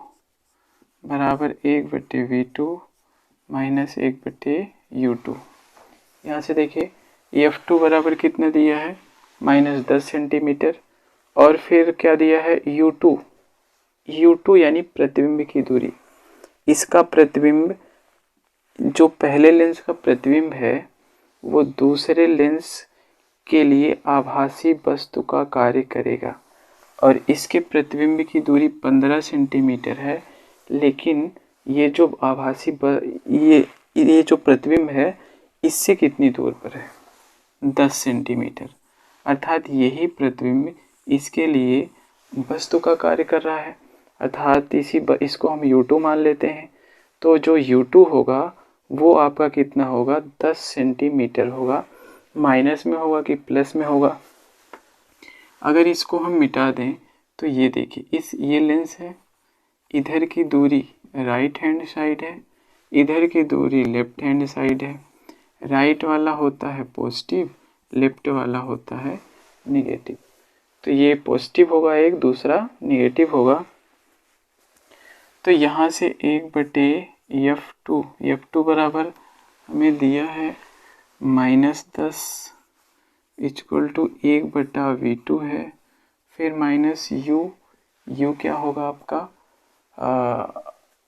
बराबर 1/v2 माइनस 1/u2। यहाँ से देखिए f2 बराबर कितना दिया है, -10 सेंटीमीटर, और फिर क्या दिया है, u2 यानी प्रतिबिंब की दूरी। इसका प्रतिबिंब, जो पहले लेंस का प्रतिबिंब है वो दूसरे लेंस के लिए आभासी वस्तु का कार्य करेगा, और इसके प्रतिबिंब की दूरी 15 सेंटीमीटर है। लेकिन ये जो आभासी ये ये जो प्रतिबिंब है इससे कितनी दूर पर है, 10 सेंटीमीटर। अर्थात यही प्रतिबिंब इसके लिए वस्तु का कार्य कर रहा है, अर्थात इसको हम U2 मान लेते हैं। तो जो U2 होगा वो आपका कितना होगा, 10 सेंटीमीटर होगा। माइनस में होगा कि प्लस में होगा। अगर इसको हम मिटा दें तो ये देखिए, ये लेंस है, इधर की दूरी राइट हैंड साइड है, इधर की दूरी लेफ्ट हैंड साइड है। राइट वाला होता है पॉजिटिव, लेफ्ट वाला होता है निगेटिव। तो ये पॉजिटिव होगा एक, दूसरा निगेटिव होगा। तो यहाँ से 1/F2 बराबर हमें दिया है -10 इक्वल टू 1/V2 है। फिर माइनस U क्या होगा आपका,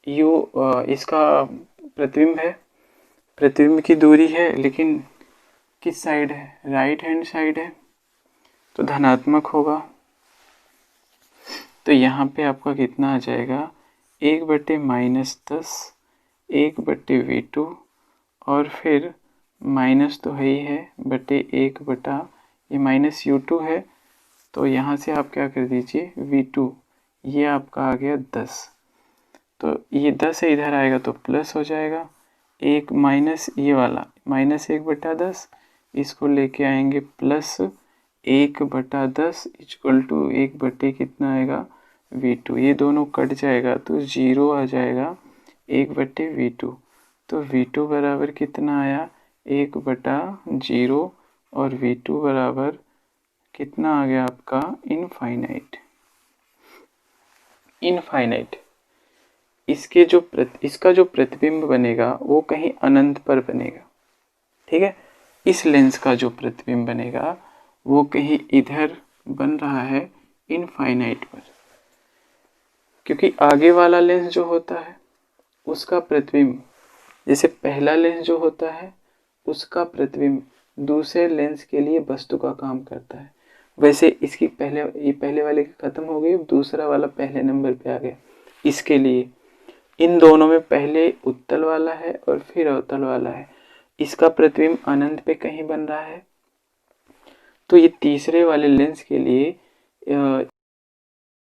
U इसका प्रतिबिंब है, प्रतिबिंब की दूरी है, लेकिन किस साइड है, राइट हैंड साइड है, तो धनात्मक होगा। तो यहाँ पे आपका कितना आ जाएगा, 1/-10 1/V2 और फिर माइनस तो है ही है बटे 1/ ये माइनस U2 है, तो यहाँ से आप क्या कर दीजिए V2, ये आपका आ गया 10। तो ये 10 है, इधर आएगा तो प्लस हो जाएगा, एक माइनस ये वाला -1/10, इसको लेके आएंगे प्लस 1/10 इक्वल टू 1/ कितना आएगा V2। ये दोनों कट जाएगा तो 0 आ जाएगा 1/V2। तो V2 बराबर कितना आया, 1/0 और V2 बराबर कितना आ गया आपका, इनफाइनाइट। इसका जो प्रतिबिंब बनेगा वो कहीं अनंत पर बनेगा, ठीक है। इस लेंस का जो प्रतिबिंब बनेगा वो कहीं इधर बन रहा है इनफाइनाइट पर, क्योंकि आगे वाला लेंस जो होता है उसका प्रतिबिंब, जैसे पहला लेंस जो होता है उसका प्रतिबिंब दूसरे लेंस के लिए वस्तु का काम करता है, वैसे इसकी पहले वाले की खत्म हो गई, दूसरा वाला पहले नंबर पे आ गया। इसके लिए इन दोनों में पहले उत्तल वाला है और फिर अवतल वाला है, इसका प्रतिबिंब अनंत पे कहीं बन रहा है। तो ये तीसरे वाले लेंस के लिए